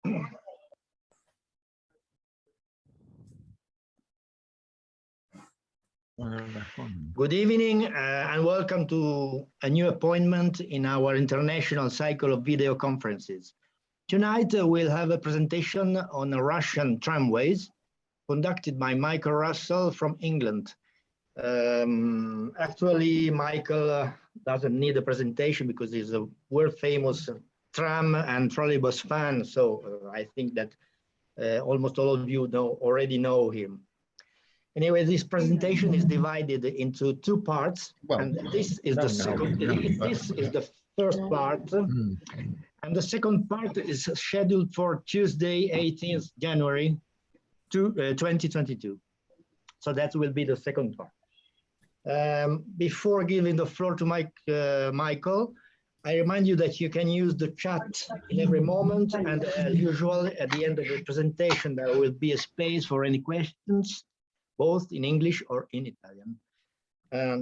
Good evening and welcome to a new appointment in our international cycle of video conferences. Tonight we'll have a presentation on the Russian tramways conducted by Michael Russel from England. Actually, Michael doesn't need a presentation because he's a world famous tram and trolleybus fan, so I think that almost all of you already know him. Anyway, this presentation is divided into two parts, and this is the second. This is the first part, and the second part is scheduled for Tuesday, 18th January 2022. So that will be the second part. Before giving the floor to Michael, I remind you that you can use the chat in every moment, and as usual, at the end of the presentation, there will be a space for any questions, both in English or in Italian.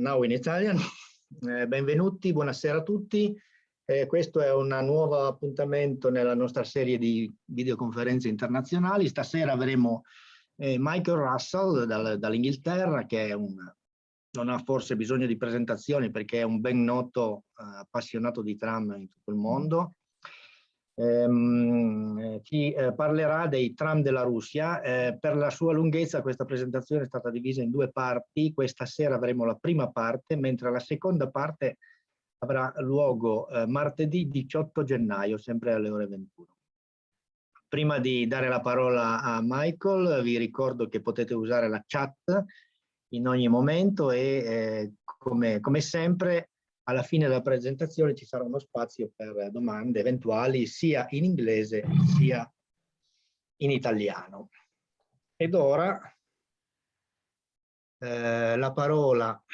Now in Italian. Benvenuti, buonasera a tutti. Questo è un nuovo appuntamento nella nostra serie di videoconferenze internazionali. Stasera avremo Michael Russel dall'Inghilterra, che non ha forse bisogno di presentazioni perché è un ben noto appassionato di tram in tutto il mondo. Ci parlerà dei tram della Russia. Per la sua lunghezza questa presentazione è stata divisa in due parti. Questa sera avremo la prima parte, mentre la seconda parte avrà luogo martedì 18 gennaio, sempre alle ore 21. Prima di dare la parola a Michael, vi ricordo che potete usare la chat in ogni momento e come sempre alla fine della presentazione ci sarà uno spazio per domande eventuali sia in inglese sia in italiano. Ed ora la parola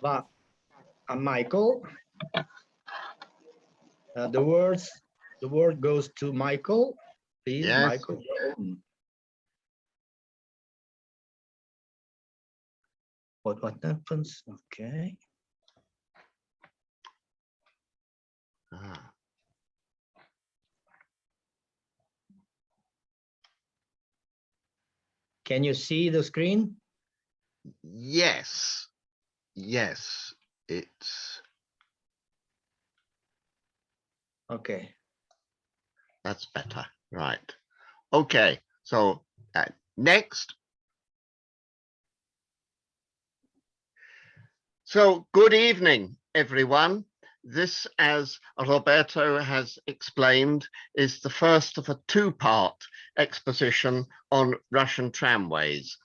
va a Michael. The word goes to Michael. Please, yes. Michael. What happens? Okay. Can you see the screen? Yes. Yes, it's okay. That's better, right? Okay, so next. So good evening, everyone. This, as Roberto has explained, is the first of a two-part exposition on Russian tramways.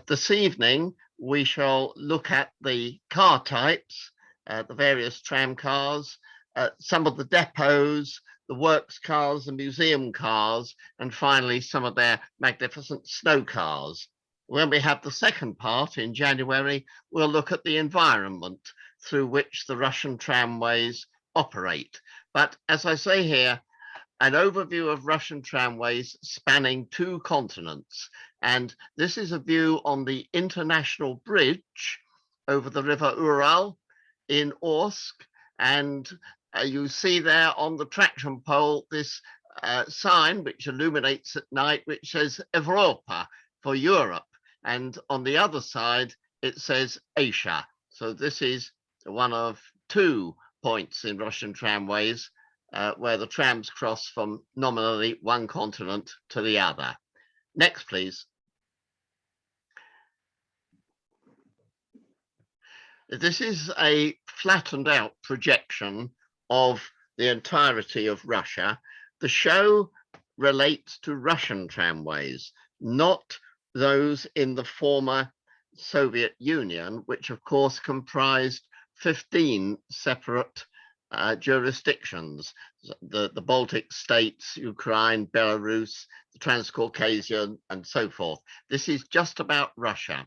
This evening, we shall look at the car types, the various tram cars, some of the depots, the works cars, the museum cars, and finally some of their magnificent snow cars. When we have the second part in January, we'll look at the environment through which the Russian tramways operate. But as I say here, an overview of Russian tramways spanning two continents. And this is a view on the international bridge over the river Ural in Orsk. And you see there on the traction pole this sign which illuminates at night, which says Europa for Europe. And on the other side, it says Asia. So this is one of 2 points in Russian tramways where the trams cross from nominally one continent to the other. Next, please. This is a flattened out projection of the entirety of Russia. The show relates to Russian tramways, not those in the former Soviet Union, which of course comprised 15 separate jurisdictions, the Baltic states, Ukraine, Belarus, the Transcaucasian, and so forth. This is just about Russia.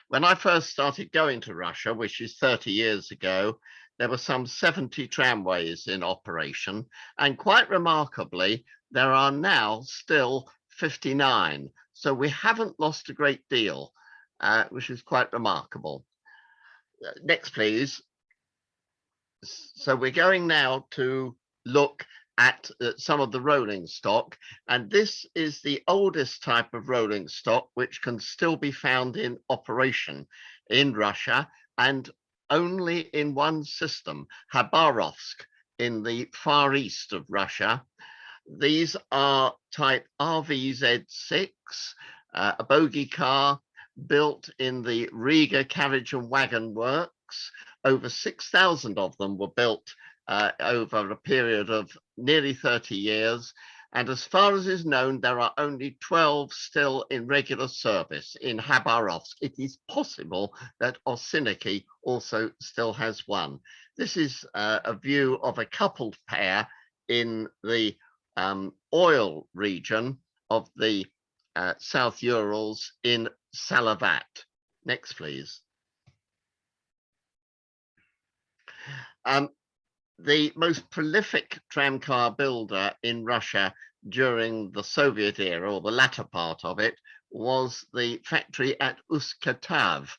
When I first started going to Russia, which is 30 years ago, there were some 70 tramways in operation, and quite remarkably, there are now still 59. So we haven't lost a great deal, which is quite remarkable. Next, please. So we're going now to look at some of the rolling stock, and this is the oldest type of rolling stock which can still be found in operation in Russia, and only in one system, Khabarovsk, in the far east of Russia. These are type RVZ6, a bogie car built in the Riga Carriage and Wagon Works. Over 6,000 of them were built over a period of nearly 30 years. And as far as is known, there are only 12 still in regular service in Khabarovsk. It is possible that Osiniki also still has one. This is a view of a coupled pair in the oil region of the South Urals in Salavat. Next, please. The most prolific tramcar builder in Russia during the Soviet era, or the latter part of it, was the factory at Usk-Katav,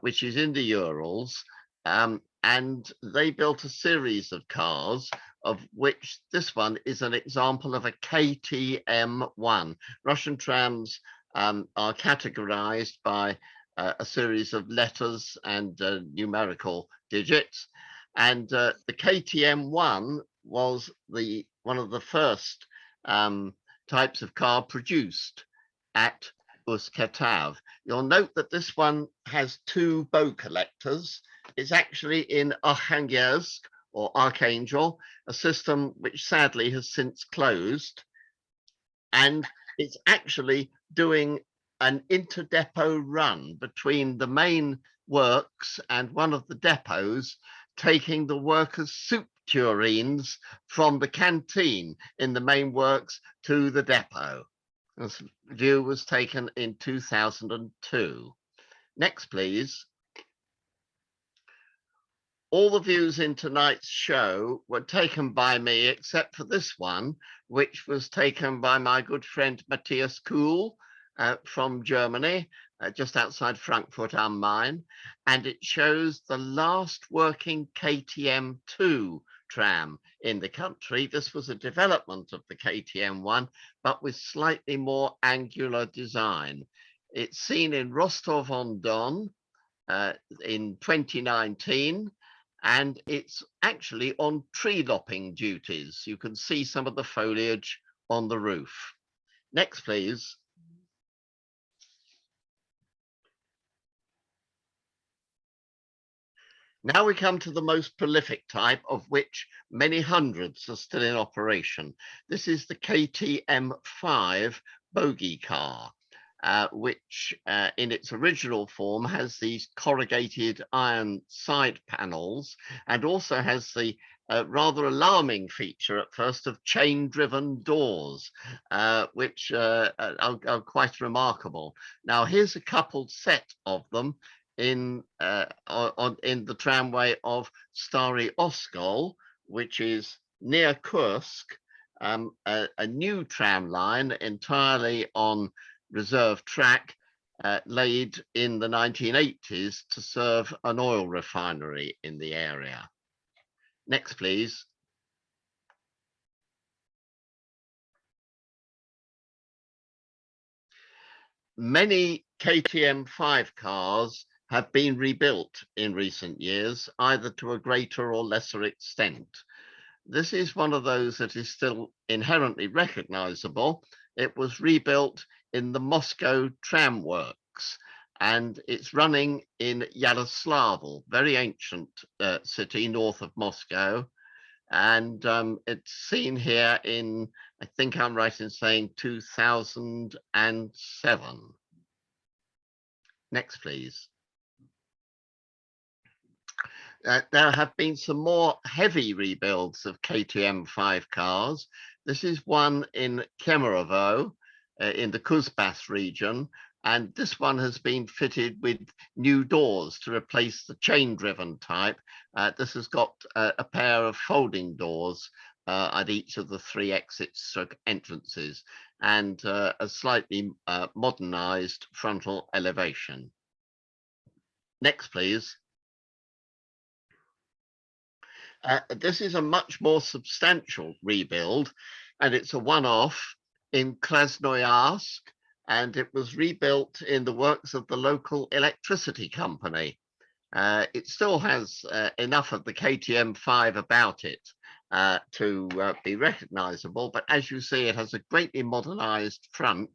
which is in the Urals. And they built a series of cars, of which this one is an example of a KTM1. Russian trams are categorized by a series of letters and numerical digits. And the KTM1 was one of the first types of car produced at Usk-Katav. You'll note that this one has two bow collectors. It's actually in Arkhangelsk, or Archangel, a system which sadly has since closed. And it's actually doing an inter-depot run between the main works and one of the depots, taking the workers' soup tureens from the canteen in the main works to the depot. This view was taken in 2002. Next, please. All the views in tonight's show were taken by me, except for this one, which was taken by my good friend Matthias Kuhl from Germany, just outside Frankfurt am Main, and it shows the last working KTM2 tram in the country. This was a development of the KTM1, but with slightly more angular design. It's seen in Rostov-on-Don in 2019, and it's actually on tree lopping duties. You can see some of the foliage on the roof. Next, please. Now we come to the most prolific type, of which many hundreds are still in operation. This is the KTM5 bogie car, which in its original form has these corrugated iron side panels, and also has the rather alarming feature at first of chain-driven doors, which are quite remarkable. Now here's a coupled set of them in the tramway of Stary Oskol, which is near Kursk, a new tram line entirely on reserve track, laid in the 1980s to serve an oil refinery in the area. Next, please. Many KTM5 cars have been rebuilt in recent years, either to a greater or lesser extent. This is one of those that is still inherently recognizable. It was rebuilt in the Moscow tram works, and it's running in Yaroslavl, very ancient city north of Moscow. And it's seen here in, I think I'm right in saying, 2007. Next, please. There have been some more heavy rebuilds of KTM5 cars. This is one in Kemerovo in the Kuzbass region, and this one has been fitted with new doors to replace the chain-driven type. This has got a pair of folding doors at each of the three exits entrances, and a slightly modernized frontal elevation. Next, please. This is a much more substantial rebuild, and it's a one-off in Krasnoyarsk, and it was rebuilt in the works of the local electricity company. It still has enough of the KTM5 about it to be recognizable, but as you see, it has a greatly modernized front,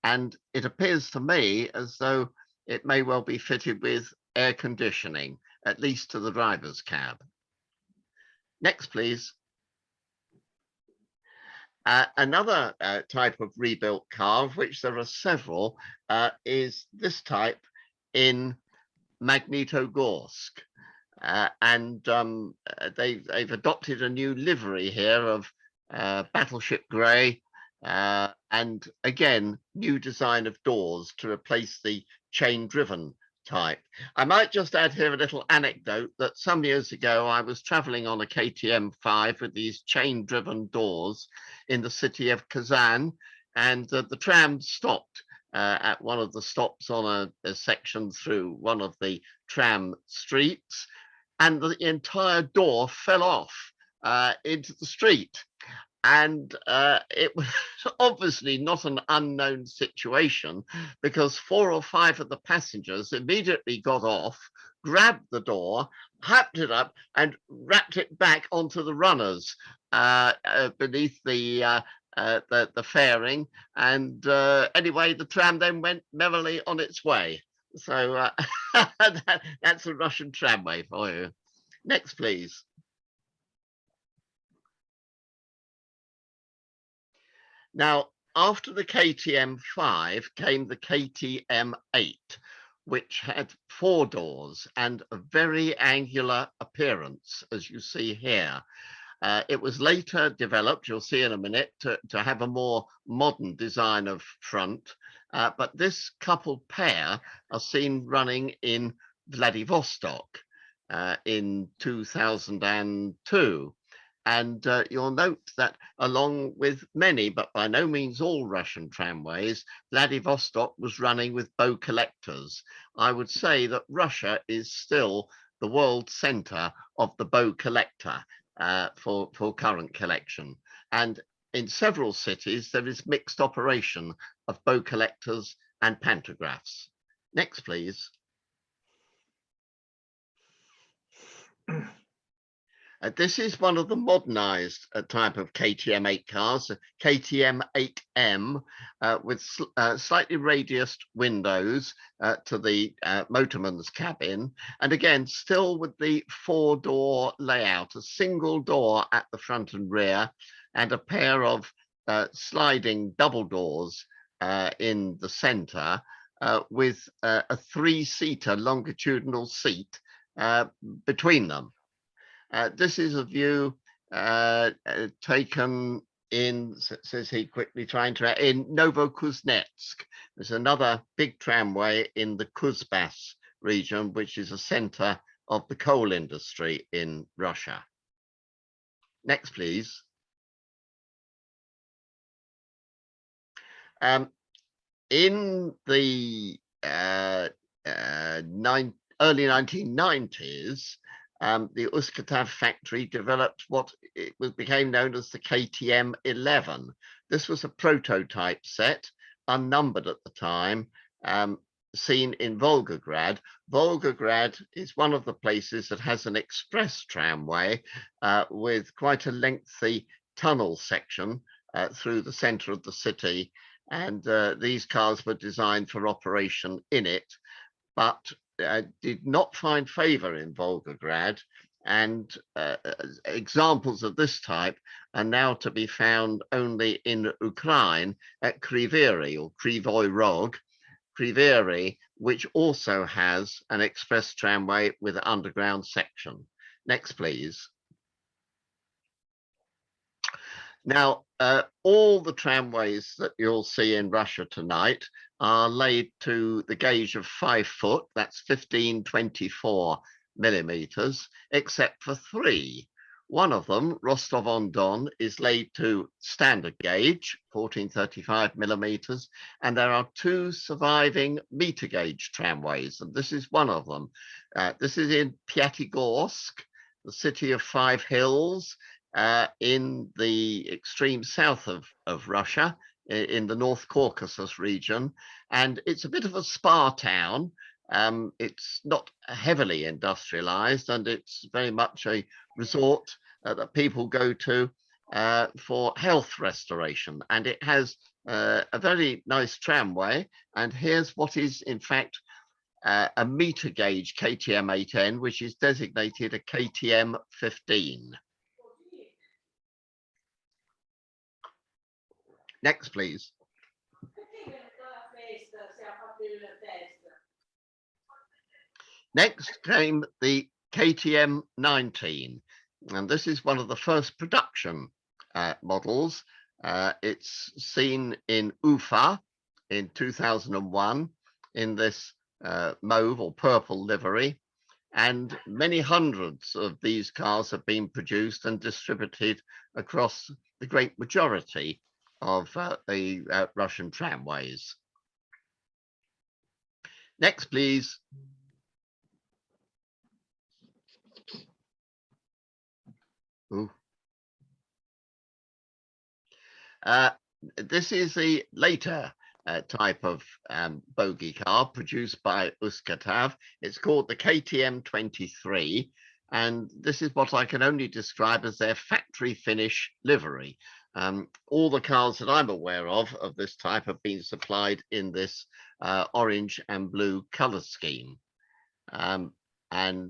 and it appears to me as though it may well be fitted with air conditioning, at least to the driver's cab. Next, please. Another type of rebuilt car, of which there are several, is this type in Magnitogorsk. And they've adopted a new livery here of battleship grey, and again, new design of doors to replace the chain-driven type. I might just add here a little anecdote that some years ago I was traveling on a KTM5 with these chain-driven doors in the city of Kazan, and the tram stopped at one of the stops on a section through one of the tram streets, and the entire door fell off into the street. And it was obviously not an unknown situation, because 4 or 5 of the passengers immediately got off, grabbed the door, hacked it up, and wrapped it back onto the runners beneath the fairing. And anyway, the tram then went merrily on its way. So that's a Russian tramway for you. Next, please. Now, after the KTM5 came the KTM8, which had 4 doors and a very angular appearance, as you see here. It was later developed, you'll see in a minute, to have a more modern design of front, but this coupled pair are seen running in Vladivostok in 2002. And you'll note that along with many, but by no means all Russian tramways, Vladivostok was running with bow collectors. I would say that Russia is still the world center of the bow collector for current collection. And in several cities, there is mixed operation of bow collectors and pantographs. Next, please. This is one of the modernized type of KTM8 cars, KTM8M, with slightly radiused windows to the motorman's cabin. And again, still with the 4-door layout, a single door at the front and rear, and a pair of sliding double doors in the center, with a 3-seater longitudinal seat between them. This is a view taken in, says he quickly trying to, in Novokuznetsk. There's another big tramway in the Kuzbas region, which is a center of the coal industry in Russia. Next, please. In the early 1990s, the Uskatav factory developed what became known as the KTM11. This was a prototype set, unnumbered at the time, seen in Volgograd. Volgograd is one of the places that has an express tramway with quite a lengthy tunnel section through the center of the city. And these cars were designed for operation in it, but did not find favor in Volgograd, and examples of this type are now to be found only in Ukraine at Kryvyi or Krivoy Rog, Kryvyi, which also has an express tramway with an underground section. Next, please. Now, all the tramways that you'll see in Russia tonight are laid to the gauge of 5 foot, that's 1524 millimeters, except for 3. One of them, Rostov-on-Don, is laid to standard gauge, 1435 millimeters, and there are 2 surviving meter gauge tramways, and this is one of them. This is in Pyatigorsk, the city of Five Hills in the extreme south of Russia, in the North Caucasus region. And it's a bit of a spa town. It's not heavily industrialized, and it's very much a resort that people go to for health restoration. And it has a very nice tramway. And here's what is, in fact, a meter gauge KTM 8N, which is designated a KTM 15. Next, please. Next came the KTM 19, and this is one of the first production models. It's seen in Ufa in 2001 in this mauve or purple livery, and many hundreds of these cars have been produced and distributed across the great majority of the Russian tramways. Next, please. This is a later type of bogie car produced by Uskatav. It's called the KTM 23, and this is what I can only describe as their factory finish livery. All the cars that I'm aware of this type have been supplied in this orange and blue color scheme. And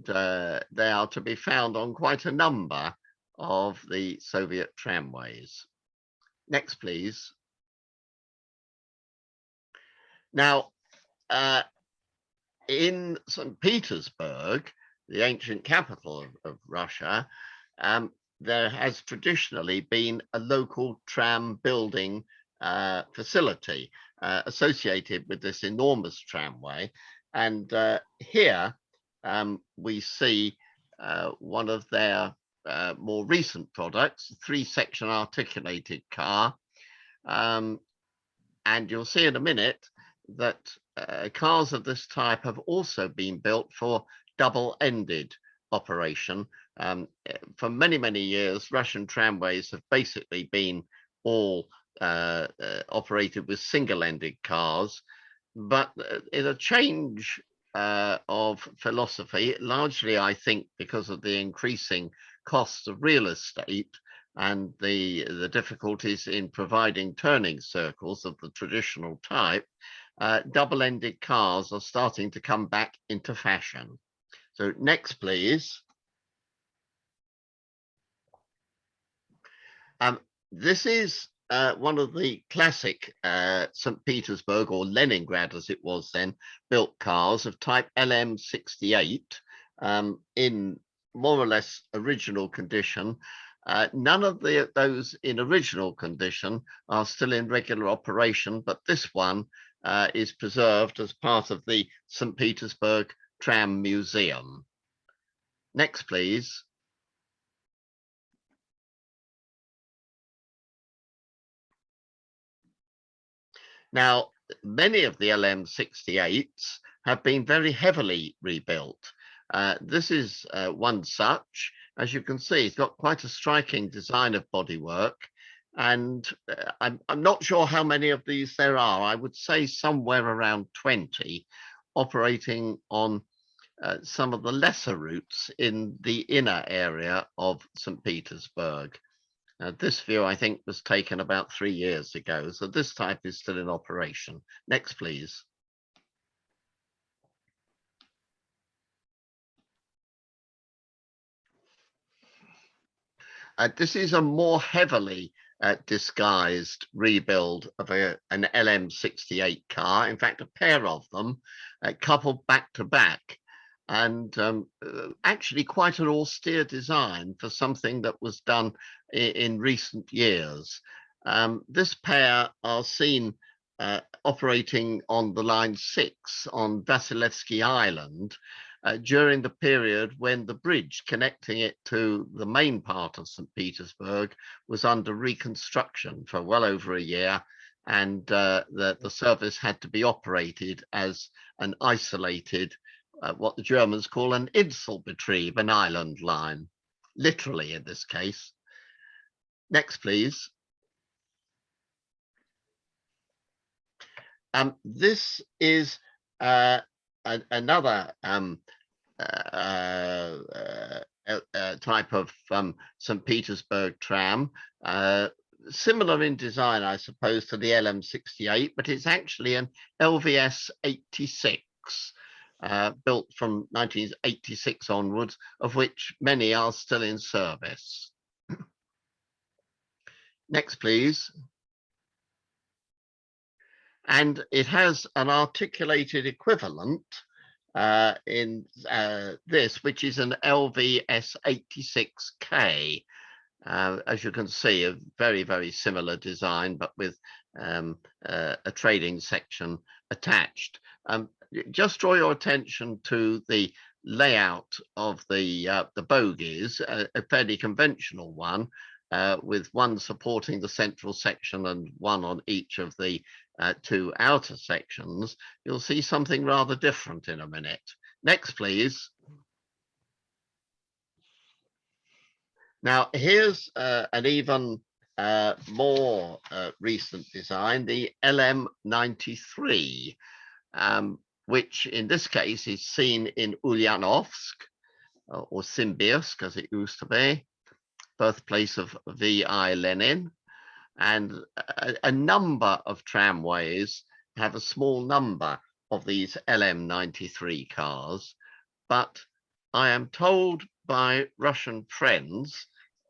they are to be found on quite a number of the Soviet tramways. Next, please. Now, in St. Petersburg, the ancient capital of Russia, there has traditionally been a local tram building facility associated with this enormous tramway. And here we see one of their more recent products, a 3-section articulated car. And you'll see in a minute that cars of this type have also been built for double-ended operation. For many, many years, Russian tramways have basically been all operated with single-ended cars. But in a change of philosophy, largely, I think, because of the increasing costs of real estate and the difficulties in providing turning circles of the traditional type, double-ended cars are starting to come back into fashion. So next, please. This is one of the classic St. Petersburg, or Leningrad as it was then, built cars of type LM68 in more or less original condition. None of those in original condition are still in regular operation, but this one is preserved as part of the St. Petersburg Tram Museum. Next, please. Now, many of the LM68s have been very heavily rebuilt. This is one such. As you can see, it's got quite a striking design of bodywork, and I'm not sure how many of these there are. I would say somewhere around 20, operating on some of the lesser routes in the inner area of St. Petersburg. This view, I think, was taken about 3 years ago, so this type is still in operation. Next, please. This is a more heavily disguised rebuild of an LM68 car. In fact, a pair of them coupled back to back, and actually quite an austere design for something that was done in recent years. This pair are seen operating on the line 6 on Vasilevsky Island during the period when the bridge connecting it to the main part of St. Petersburg was under reconstruction for well over a year, and the service had to be operated as an isolated, what the Germans call an Inselbetrieb, an island line. literally in this case. Next, please. This is another type of St. Petersburg tram, similar in design, I suppose, to the LM68, but it's actually an LVS 86, built from 1986 onwards, of which many are still in service. Next, please. And it has an articulated equivalent in this, which is an LVS 86K. As you can see, a very, very similar design, but with a trading section attached. Just draw your attention to the layout of the bogies, a fairly conventional one, with one supporting the central section and one on each of the two outer sections. You'll see something rather different in a minute. Next, please. Now, here's an even more recent design, the LM93, which in this case is seen in Ulyanovsk, or Simbirsk as it used to be, birthplace of V.I. Lenin. And a number of tramways have a small number of these LM93 cars, but I am told by Russian friends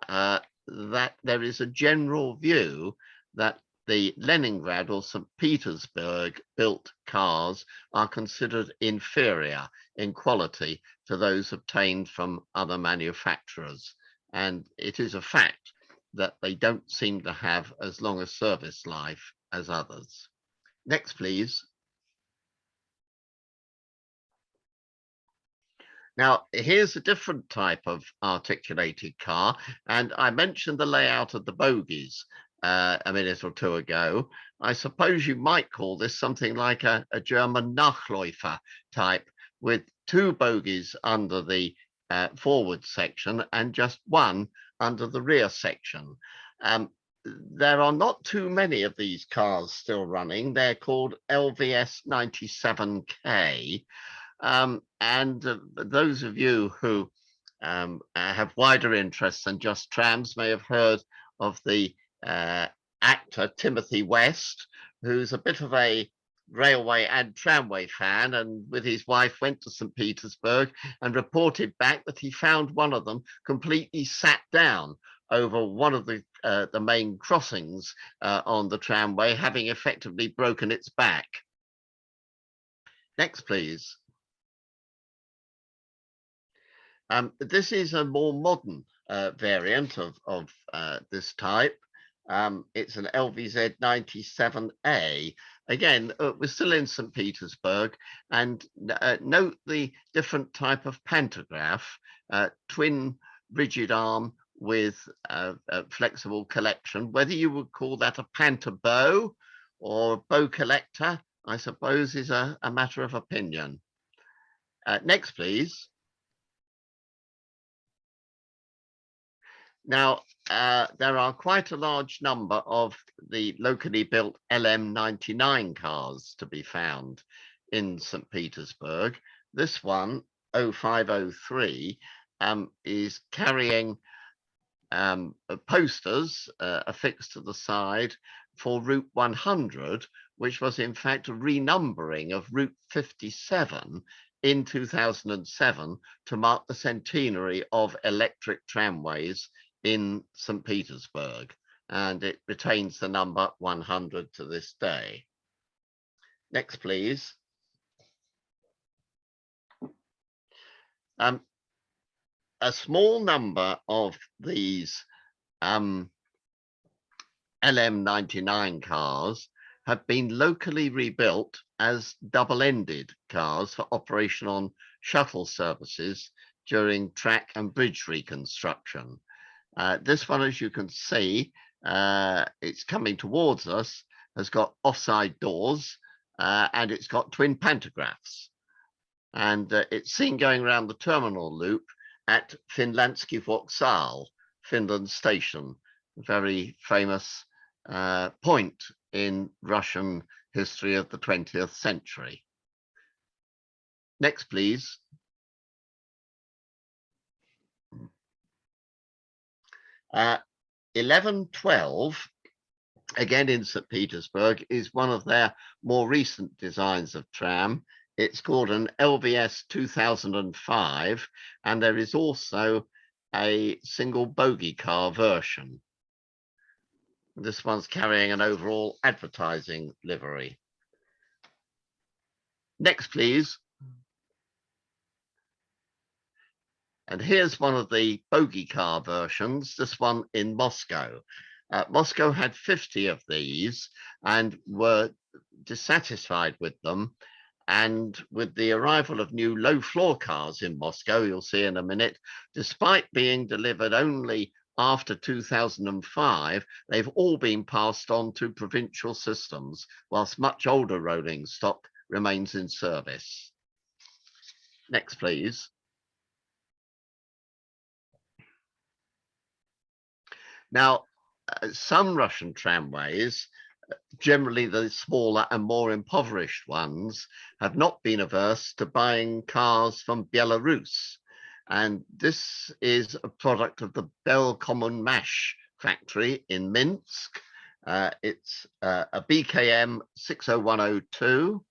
that there is a general view that the Leningrad or St. Petersburg built cars are considered inferior in quality to those obtained from other manufacturers. And it is a fact that they don't seem to have as long a service life as others. Next, please. Now, here's a different type of articulated car, and I mentioned the layout of the bogies a minute or two ago. I suppose you might call this something like a German Nachläufer type, with two bogies under the forward section and just one under the rear section. There are not too many of these cars still running. They're called LVS 97K. And those of you who have wider interests than just trams may have heard of the actor Timothy West, who's a bit of a railway and tramway fan, and with his wife went to St. Petersburg and reported back that he found one of them completely sat down over one of the main crossings on the tramway, having effectively broken its back. Next, please. This is a more modern variant of this type. It's an LVZ 97A. Again, we're still in St. Petersburg, and note the different type of pantograph, twin rigid arm with a flexible collection. Whether you would call that a pantobow or bow collector, I suppose, is a matter of opinion. Next, please. Now, there are quite a large number of the locally built LM99 cars to be found in St. Petersburg. This one, 0503, is carrying posters affixed to the side for Route 100, which was in fact a renumbering of Route 57 in 2007 to mark the centenary of electric tramways in St. Petersburg, and it retains the number 100 to this day. Next, please. A small number of these LM99 cars have been locally rebuilt as double-ended cars for operation on shuttle services during track and bridge reconstruction. This one, as you can see, it's coming towards us, has got offside doors, and it's got twin pantographs. And it's seen going around the terminal loop at Finlandsky Vokzal, Finland Station, a very famous point in Russian history of the 20th century. Next, please. Uh, 1112, again in St. Petersburg, is one of their more recent designs of tram. It's called an LVS 2005, and there is also a single bogie car version. This one's carrying an overall advertising livery. Next, please. And here's one of the bogie car versions, this one in Moscow. Moscow had 50 of these and were dissatisfied with them. And with the arrival of new low floor cars in Moscow, you'll see in a minute, despite being delivered only after 2005, they've all been passed on to provincial systems, whilst much older rolling stock remains in service. Next, please. Now, some Russian tramways, generally the smaller and more impoverished ones, have not been averse to buying cars from Belarus. And this is a product of the Belkommunmash factory in Minsk. It's a BKM 60102,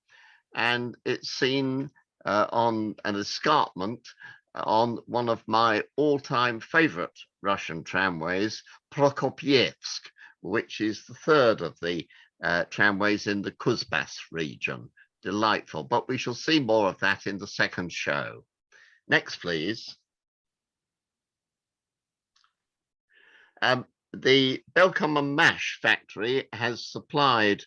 and it's seen on an escarpment on one of my all-time favorite Russian tramways, Prokopyevsk, which is the third of the tramways in the Kuzbas region. Delightful, but we shall see more of that in the second show. Next, please. The Belkommunmash factory has supplied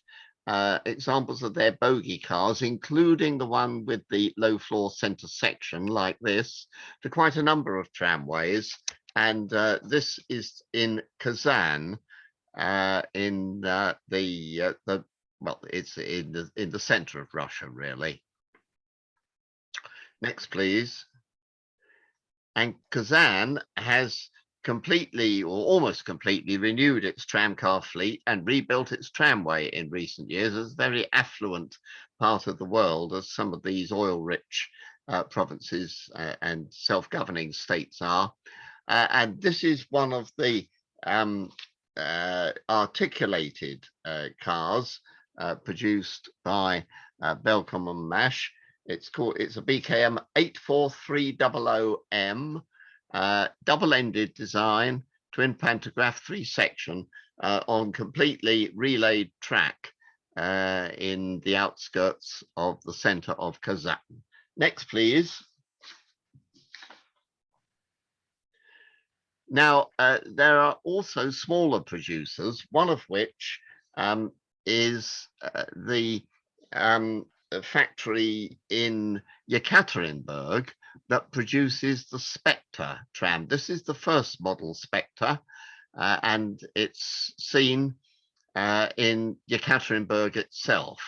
examples of their bogie cars, including the one with the low floor center section like this, to quite a number of tramways. And this is in Kazan, well, it's in the center of Russia, really. Next, please. And Kazan has completely or almost completely renewed its tramcar fleet and rebuilt its tramway in recent years. It's a very affluent part of the world, as some of these oil-rich provinces and self-governing states are. And this is one of the articulated cars produced by Belkommunmash. It's a BKM 84300M, double-ended design, twin pantograph 3-section on completely relayed track in the outskirts of the center of Kazan. Next, please. Now, there are also smaller producers, one of which is the factory in Yekaterinburg that produces the Spectre tram. This is the first model Spectre, and it's seen in Yekaterinburg itself.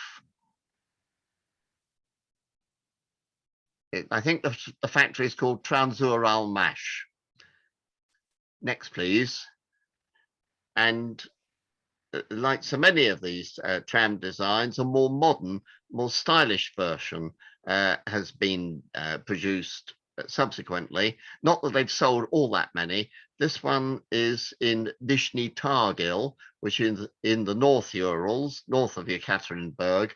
I think the factory is called Transural-Mash. Next, please. And like so many of these tram designs, a more modern, more stylish version has been produced subsequently. Not that they've sold all that many. This one is in Nizhny Tagil, which is in the North Urals, north of Yekaterinburg.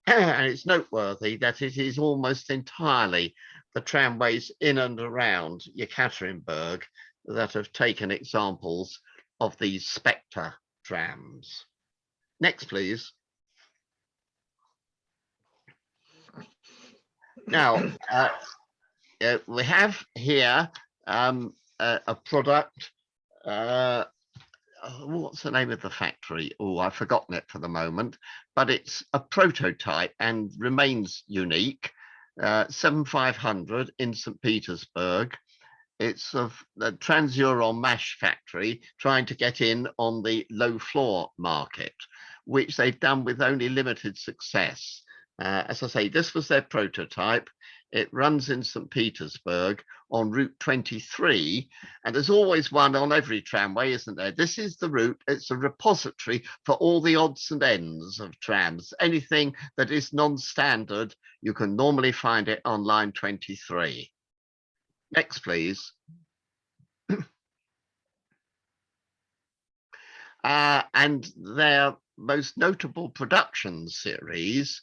And it's noteworthy that it is almost entirely the tramways in and around Yekaterinburg that have taken examples of these Spectre trams. Next, please. Now, we have here a product. What's the name of the factory? Oh, I've forgotten it for the moment, but it's a prototype and remains unique. 7500 in St. Petersburg. It's of the Transural-Mash factory trying to get in on the low floor market, which they've done with only limited success. As I say, this was their prototype. It runs in St. Petersburg on Route 23, and there's always one on every tramway, isn't there? This is the route. It's a repository for all the odds and ends of trams. Anything that is non-standard, you can normally find it on line 23. Next, please. And their most notable production series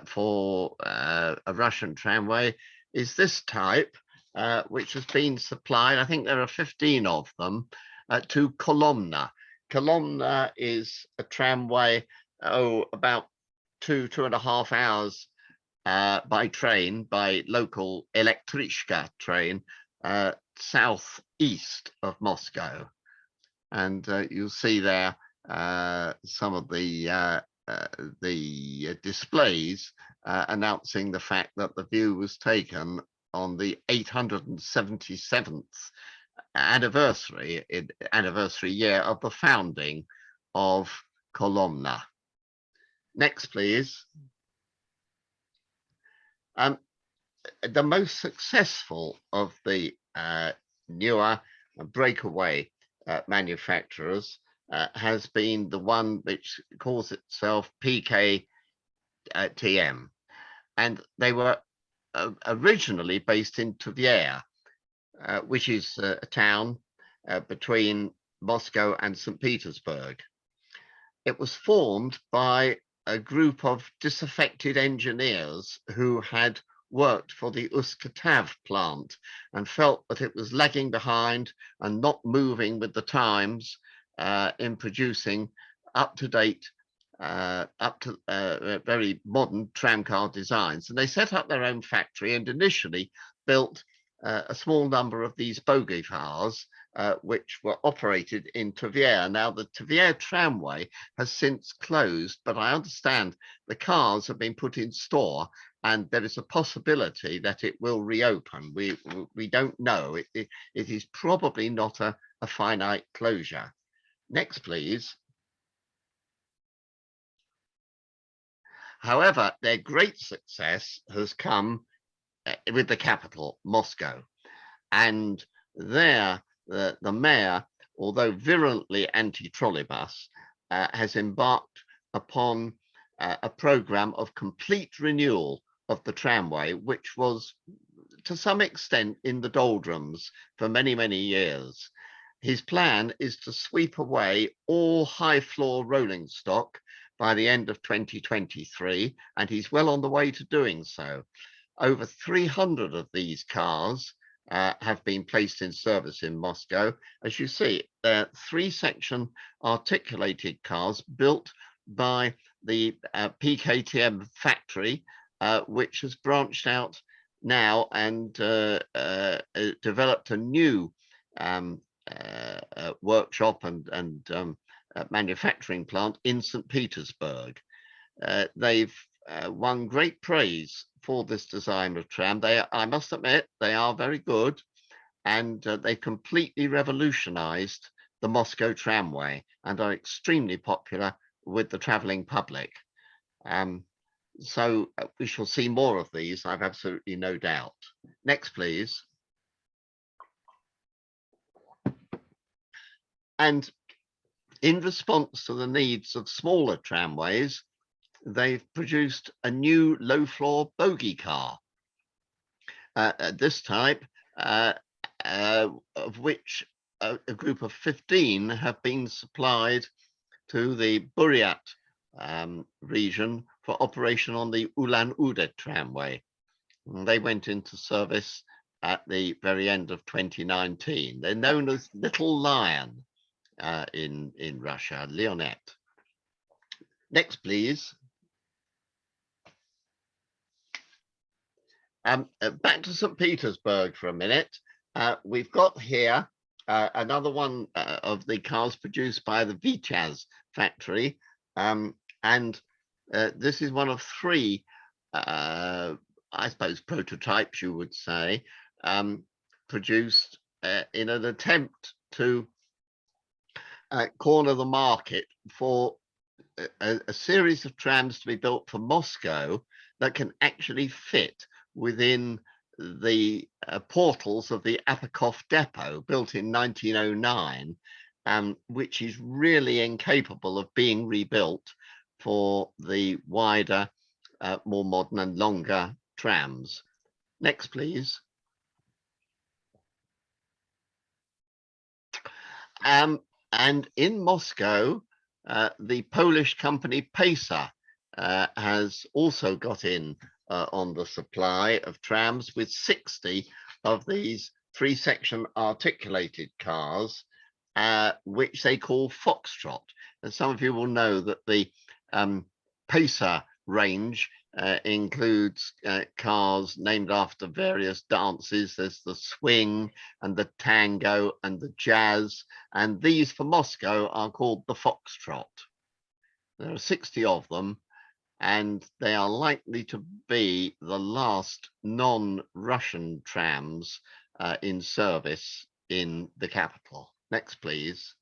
for a Russian tramway is this type, which has been supplied, I think there are 15 of them, to Kolomna. Kolomna is a tramway, about 2.5 hours by train, by local Elektrichka train, southeast of Moscow. And you'll see there some of the displays announcing the fact that the view was taken on the 877th anniversary year of the founding of Kolomna. Next, please. The most successful of the newer breakaway manufacturers has been the one which calls itself PKTM, and they were originally based in Tver, which is a town between Moscow and St. Petersburg. It was formed by a group of disaffected engineers who had worked for the Uskatav plant and felt that it was lagging behind and not moving with the times in producing up-to-date, very modern tramcar designs. And they set up their own factory and initially built a small number of these bogie cars, which were operated in Tver. Now, the Tver tramway has since closed, but I understand the cars have been put in store and there is a possibility that it will reopen. We don't know. It is probably not a finite closure. Next, please. However, their great success has come with the capital, Moscow. And there, the mayor, although virulently anti-trolleybus, has embarked upon a program of complete renewal of the tramway, which was to some extent in the doldrums for many, many years. His plan is to sweep away all high floor rolling stock by the end of 2023, and he's well on the way to doing so. Over 300 of these cars have been placed in service in Moscow. As you see, they're 3-section articulated cars built by the PKTM factory, which has branched out now and developed a new workshop and manufacturing plant in St. Petersburg. They've won great praise for this design of tram. I must admit, they are very good, and they completely revolutionized the Moscow tramway and are extremely popular with the traveling public. So we shall see more of these, I've absolutely no doubt. Next, please. And in response to the needs of smaller tramways, they've produced a new low-floor bogie car. This type, of which a group of 15 have been supplied to the Buryat region for operation on the Ulan-Ude tramway. And they went into service at the very end of 2019. They're known as Little Lion in Russia, Leonette. Next, please. Back to St. Petersburg for a minute. We've got here another one of the cars produced by the Vityaz factory. And this is one of 3, I suppose, prototypes, you would say, produced in an attempt to corner the market for a series of trams to be built for Moscow that can actually fit within the portals of the Apikoff depot, built in 1909, which is really incapable of being rebuilt for the wider, more modern and longer trams. Next, please. And in Moscow, the Polish company Pesa has also got in on the supply of trams, with 60 of these 3-section articulated cars, which they call Foxtrot. And some of you will know that the Pesa range includes cars named after various dances. There's the swing and the tango and the jazz, and these for Moscow are called the Foxtrot. There are 60 of them, and they are likely to be the last non-Russian trams in service in the capital. Next, please.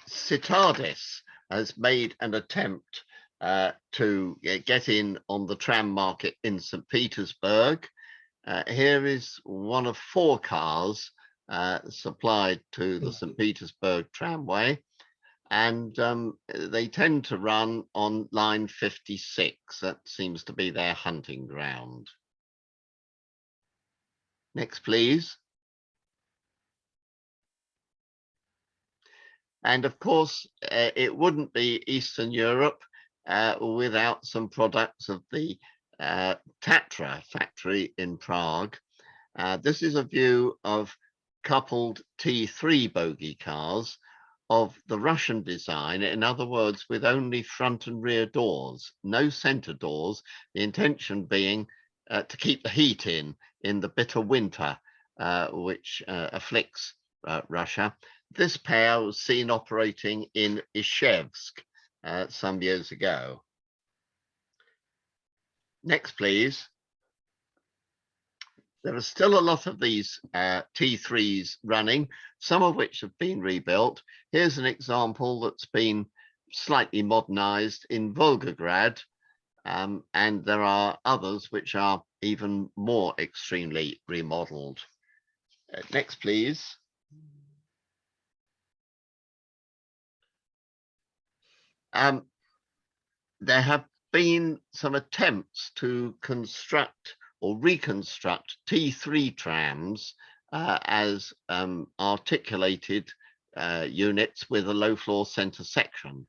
Citadis has made an attempt to get in on the tram market in St. Petersburg. Here is one of 4 cars supplied to the St. Petersburg tramway, and they tend to run on line 56. That seems to be their hunting ground. Next, please. And of course, it wouldn't be Eastern Europe without some products of the Tatra factory in Prague. This is a view of coupled T3 bogie cars of the Russian design, in other words, with only front and rear doors, no center doors, the intention being to keep the heat in the bitter winter which afflicts Russia. This pair was seen operating in Izhevsk some years ago. Next, please. There are still a lot of these T3s running, some of which have been rebuilt. Here's an example that's been slightly modernized in Volgograd, and there are others which are even more extremely remodeled. Next, please. There have been some attempts to construct or reconstruct T3 trams as articulated units with a low floor center section.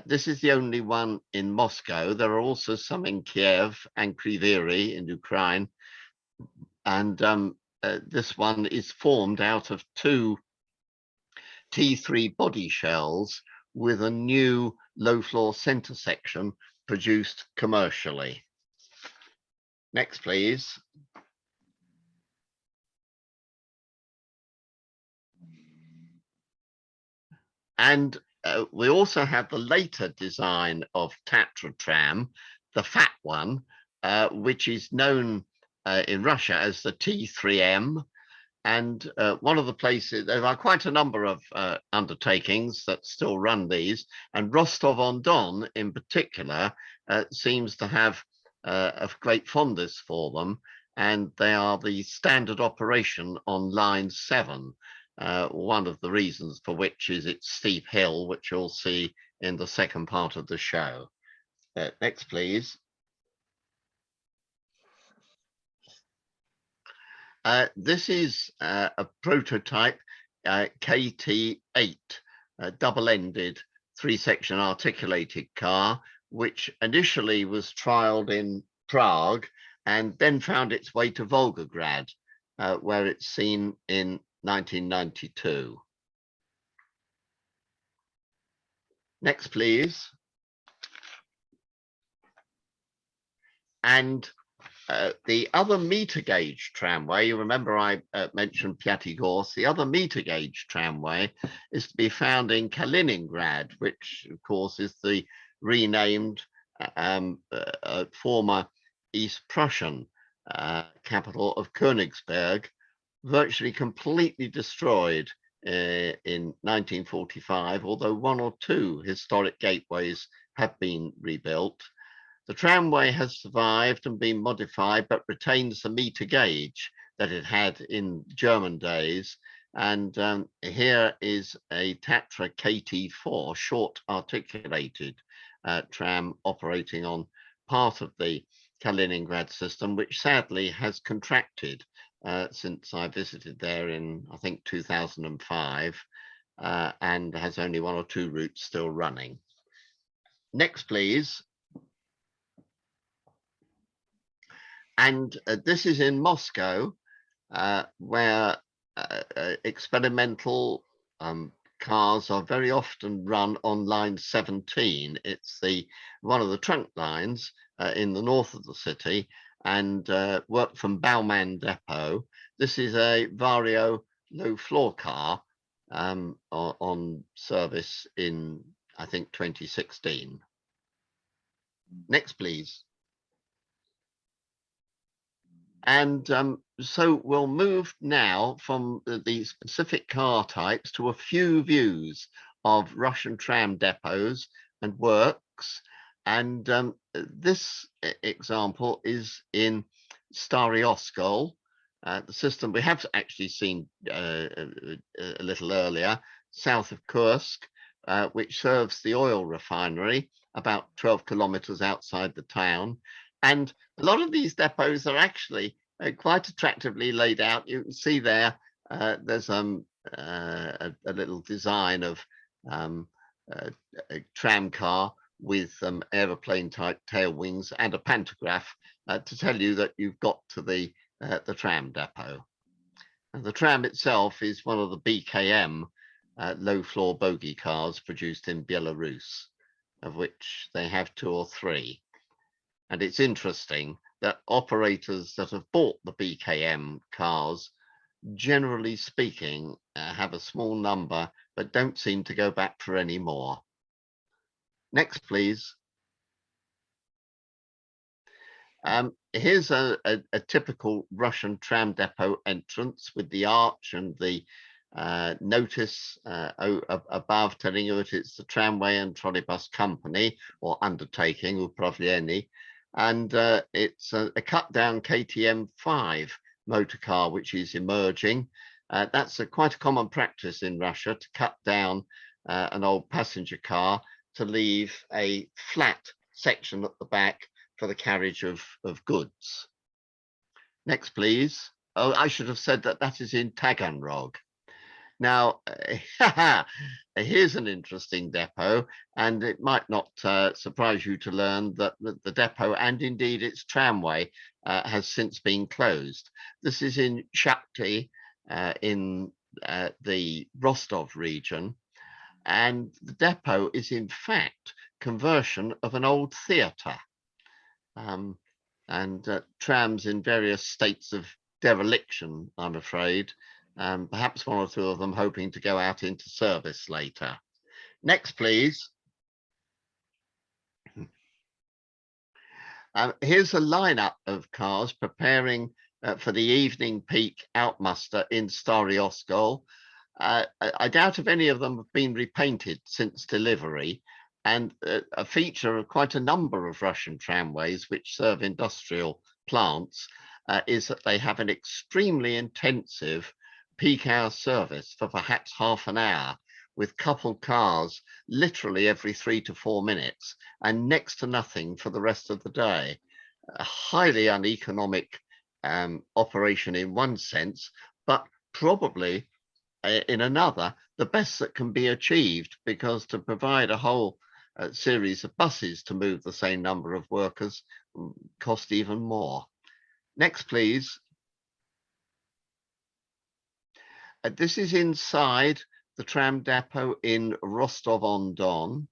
This is the only one in Moscow. There are also some in Kiev and Kryvyi in Ukraine, and this one is formed out of 2 T3 body shells with a new low floor center section produced commercially. Next, please. And we also have the later design of Tatra tram, the fat one, which is known in Russia as the T3M. And one of the places, there are quite a number of undertakings that still run these, and Rostov-on-Don in particular seems to have a great fondness for them, and they are the standard operation on line 7. One of the reasons for which is its steep hill, which you'll see in the second part of the show. Next, please. This is a prototype KT8, a double-ended 3-section articulated car, which initially was trialed in Prague and then found its way to Volgograd, where it's seen in 1992. Next, please. And the other meter gauge tramway, you remember I mentioned Piatigorsk, the other meter gauge tramway is to be found in Kaliningrad, which of course is the renamed former East Prussian capital of Königsberg, virtually completely destroyed in 1945, although one or two historic gateways have been rebuilt. The tramway has survived and been modified, but retains the meter gauge that it had in German days. And here is a Tatra KT4 short articulated tram operating on part of the Kaliningrad system, which sadly has contracted since I visited there in, I think, 2005, and has only one or two routes still running. Next, please. And this is in Moscow, where experimental cars are very often run on line 17. It's one of the trunk lines in the north of the city, and work from Baumann Depot. This is a Vario low floor car on service in, I think, 2016. Next, please. And so we'll move now from the specific car types to a few views of Russian tram depots and works. And this example is in Stary Oskol, the system we have actually seen a little earlier, south of Kursk, which serves the oil refinery about 12 kilometers outside the town. And a lot of these depots are actually quite attractively laid out. You can see there, there's a little design of a tram car with aeroplane type tail wings and a pantograph to tell you that you've got to the tram depot. And the tram itself is one of the BKM low floor bogie cars produced in Belarus, of which they have 2 or 3. And it's interesting that operators that have bought the BKM cars, generally speaking, have a small number, but don't seem to go back for any more. Next, please. Here's a typical Russian tram depot entrance with the arch and the notice above telling you that it's the tramway and trolleybus company or undertaking, Upravlenie. And it's a cut down KTM 5 motor car, which is emerging. That's quite a common practice in Russia, to cut down an old passenger car to leave a flat section at the back for the carriage of goods. Next, please. Oh, I should have said that that is in Taganrog. Now, here's an interesting depot, and it might not surprise you to learn that the depot, and indeed its tramway, has since been closed. This is in Shakti, in the Rostov region, and the depot is in fact conversion of an old theatre, and trams in various states of dereliction, I'm afraid. Perhaps 1 or 2 of them hoping to go out into service later. Next, please. Here's a lineup of cars preparing for the evening peak outmuster in Stary Oskol. I doubt if any of them have been repainted since delivery, and a feature of quite a number of Russian tramways which serve industrial plants is that they have an extremely intensive peak hour service for perhaps half an hour, with coupled cars literally every 3 to 4 minutes, and next to nothing for the rest of the day. A highly uneconomic operation in one sense, but probably in another, the best that can be achieved, because to provide a whole series of buses to move the same number of workers cost even more. Next, please. This is inside the tram depot in Rostov-on-Don.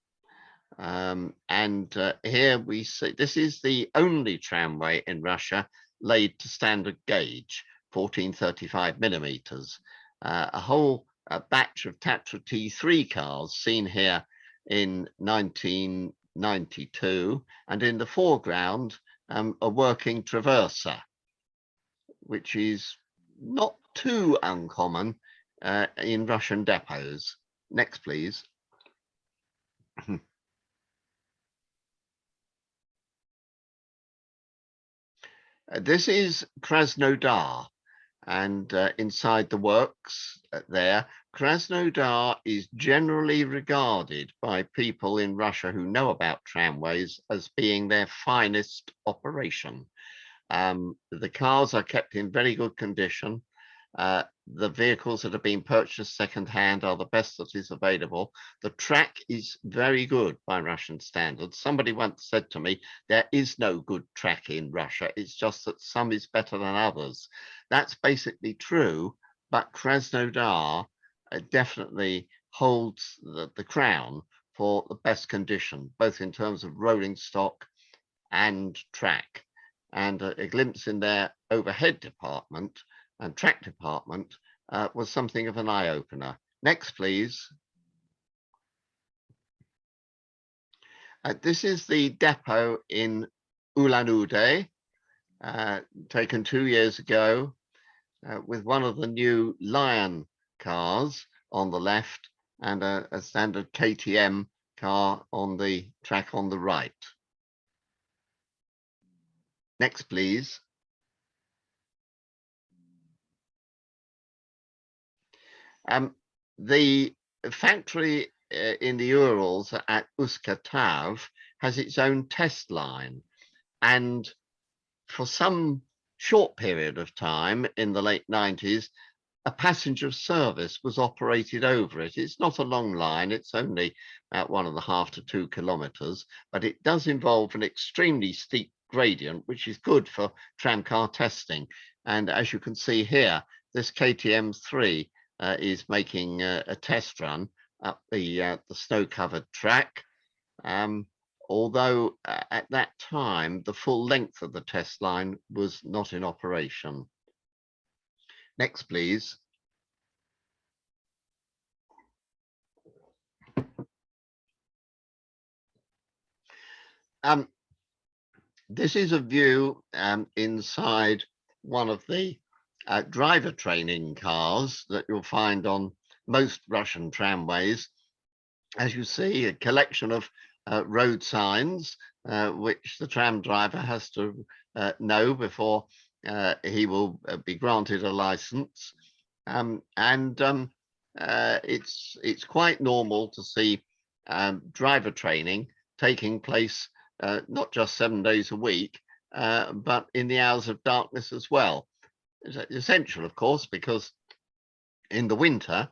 And here we see, this is the only tramway in Russia laid to standard gauge, 1435 millimeters. A whole batch of Tatra T3 cars seen here in 1992, and in the foreground a working traverser, which is not too uncommon in Russian depots. Next, please. This is Krasnodar, and inside the works there, Krasnodar is generally regarded by people in Russia who know about tramways as being their finest operation. The cars are kept in very good condition. The vehicles that have been purchased second-hand are the best that is available. The track is very good by Russian standards. Somebody once said to me, there is no good track in Russia. It's just that some is better than others. That's basically true, but Krasnodar definitely holds the crown for the best condition, both in terms of rolling stock and track. And a glimpse in their overhead department and track department was something of an eye-opener. Next, please. This is the depot in Ulan-Ude, taken 2 years ago, with one of the new Lion cars on the left and a standard KTM car on the track on the right. Next, please. The factory in the Urals at Uskatav has its own test line, and for some short period of time in the late 90s, a passenger service was operated over it. It's not a long line, it's only about 1.5 to 2 kilometers, but it does involve an extremely steep gradient, which is good for tramcar testing. And as you can see here, this KTM 3 is making a test run up the snow-covered track. Although at that time, the full length of the test line was not in operation. Next, please. This is a view inside one of the driver training cars that you'll find on most Russian tramways. As you see, a collection of road signs, which the tram driver has to know before he will be granted a license. It's quite normal to see driver training taking place not just 7 days a week, but in the hours of darkness as well. It's essential, of course, because in the winter,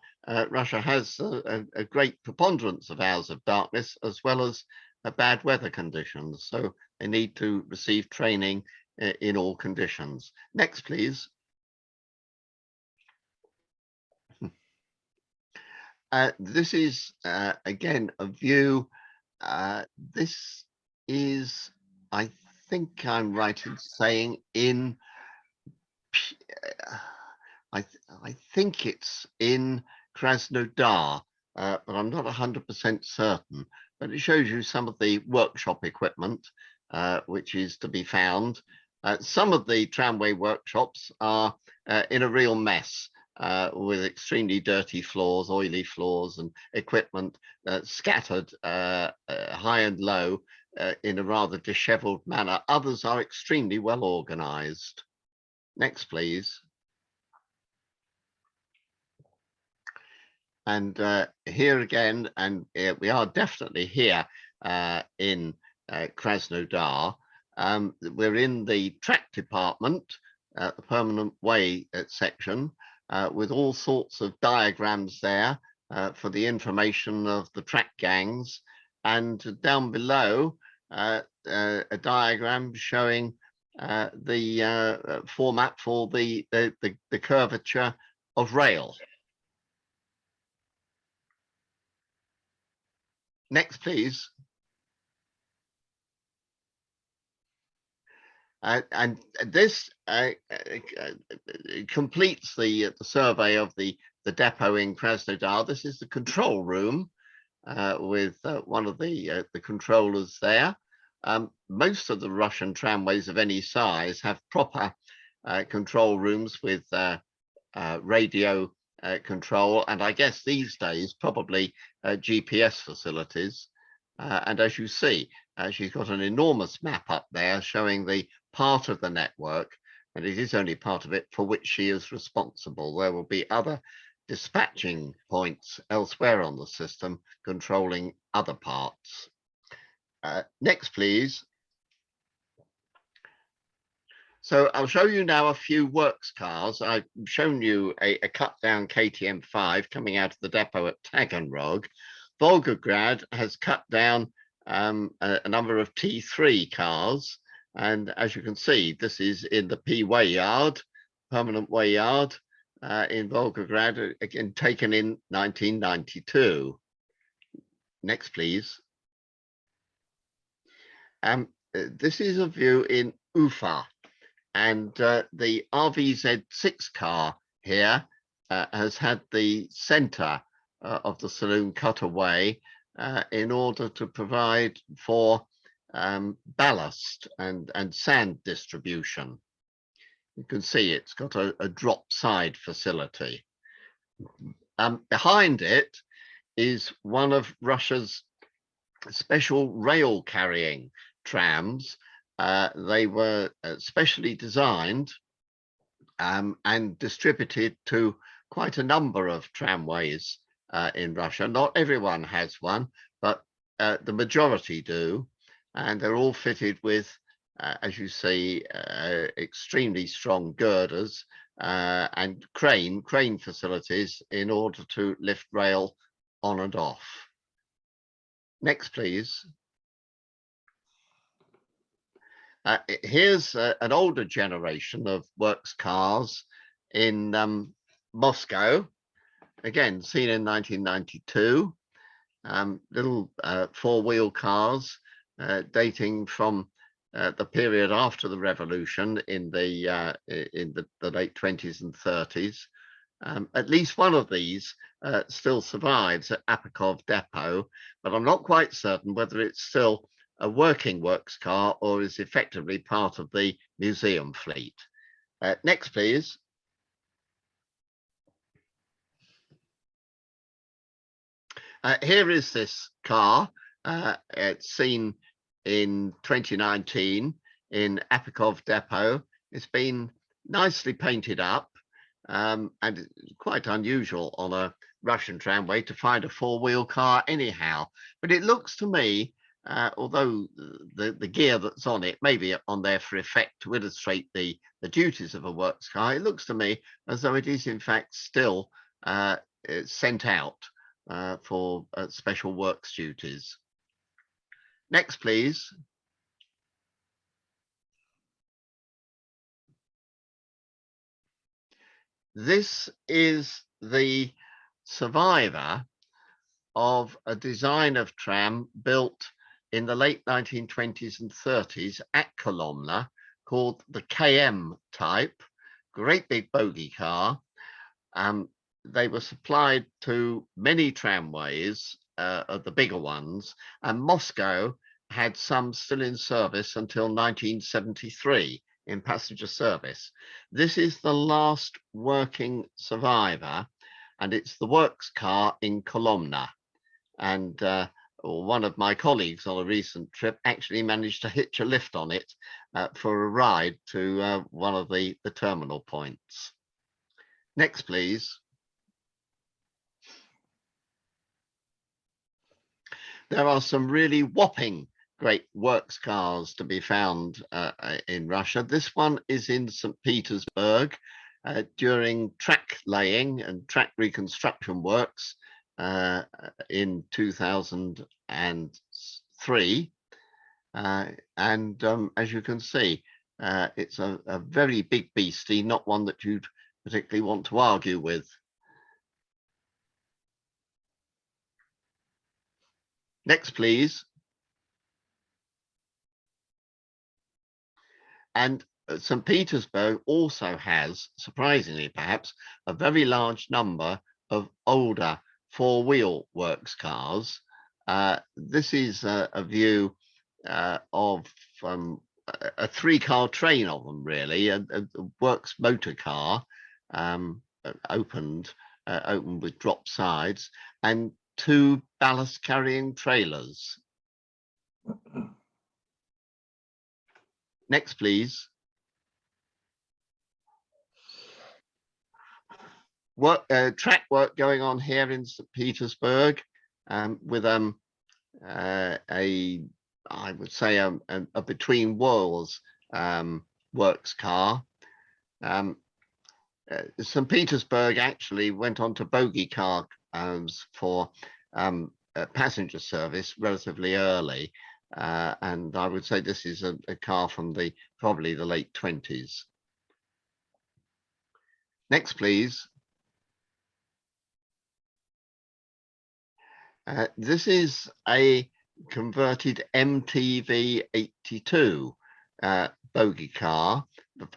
Russia has a great preponderance of hours of darkness as well as bad weather conditions. So they need to receive training in all conditions. Next, please. This is, again, a view. This is, I think I'm right in saying, in I think it's in Krasnodar, but I'm not 100% certain. But it shows you some of the workshop equipment which is to be found. Some of the tramway workshops are in a real mess with extremely dirty floors, oily floors, and equipment scattered high and low in a rather disheveled manner. Others are extremely well organized. Next, please. And here again, and we are definitely here in Krasnodar. We're in the track department, the permanent way section, with all sorts of diagrams there for the information of the track gangs. And down below, a diagram showing the format for the curvature of rail. Next, please. And this completes the survey of the depot in Krasnodar. This is the control room with one of the controllers there. Most of the Russian tramways of any size have proper control rooms with radio control, and I guess these days probably GPS facilities. And as you see, she's got an enormous map up there showing the part of the network, and it is only part of it for which she is responsible. There will be other dispatching points elsewhere on the system controlling other parts. Next, please. So I'll show you now a few works cars. I've shown you a cut down KTM 5 coming out of the depot at Taganrog. Volgograd has cut down a number of T3 cars. And as you can see, this is in the P way yard, permanent way yard in Volgograd, again taken in 1992. Next, please. This is a view in Ufa. And the RVZ6 car here has had the center of the saloon cut away in order to provide for ballast and sand distribution. You can see it's got a drop side facility. Behind it is one of Russia's special rail carrying trams. They were specially designed and distributed to quite a number of tramways in Russia. Not everyone has one, but the majority do. And they're all fitted with, as you see, extremely strong girders and crane facilities in order to lift rail on and off. Next, please. Here's an older generation of works cars in Moscow, again seen in 1992. Little four-wheel cars dating from the period after the revolution in the late 20s and 30s. At least one of these still survives at Apakov depot, but I'm not quite certain whether it's still a working works car or is effectively part of the museum fleet. Next, please. Here is this car. It's seen in 2019 in Apakov depot. It's been nicely painted up, and it's quite unusual on a Russian tramway to find a four-wheel car anyhow. But it looks to me, although the gear that's on it may be on there for effect to illustrate the duties of a works car, it looks to me as though it is in fact still sent out for special works duties. Next, please. This is the survivor of a design of tram built in the late 1920s and 30s at Kolomna called the KM type, great big bogie car. They were supplied to many tramways, of the bigger ones, and Moscow had some still in service until 1973 in passenger service. This is the last working survivor, and it's the works car in Kolomna. And one of my colleagues on a recent trip actually managed to hitch a lift on it for a ride to one of the terminal points. Next, please. There are some really whopping great works cars to be found in Russia. This one is in St. Petersburg during track laying and track reconstruction works in 2003. And as you can see, it's a very big beastie, not one that you'd particularly want to argue with. Next, please. And St. Petersburg also has, surprisingly perhaps, a very large number of older four-wheel works cars. This is a view of a three-car train of them, really, a works motor car opened open with drop sides, and 2 ballast carrying trailers. Next, please. Track work going on here in St. Petersburg with I would say a between wheels works car. St. Petersburg actually went on to bogie cars for passenger service relatively early, and I would say this is a car from probably the late 20s. Next, please. This is a converted MTV 82 bogie car,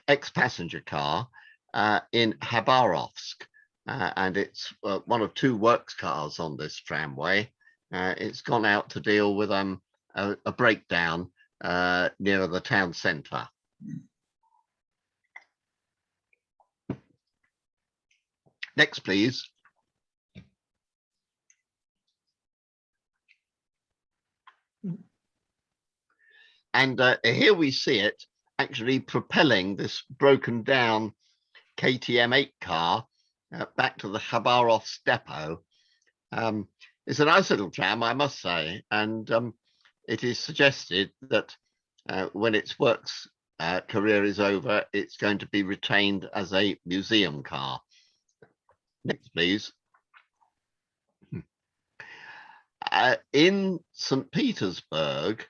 ex-passenger car, in Khabarovsk, and it's one of 2 works cars on this tramway. It's gone out to deal with a breakdown near the town centre. Next, please. And here we see it actually propelling this broken down KTM 8 car back to the Khabarovsk depot. It's a nice little tram, I must say, and it is suggested that when its works career is over, it's going to be retained as a museum car. Next, please. In St. Petersburg,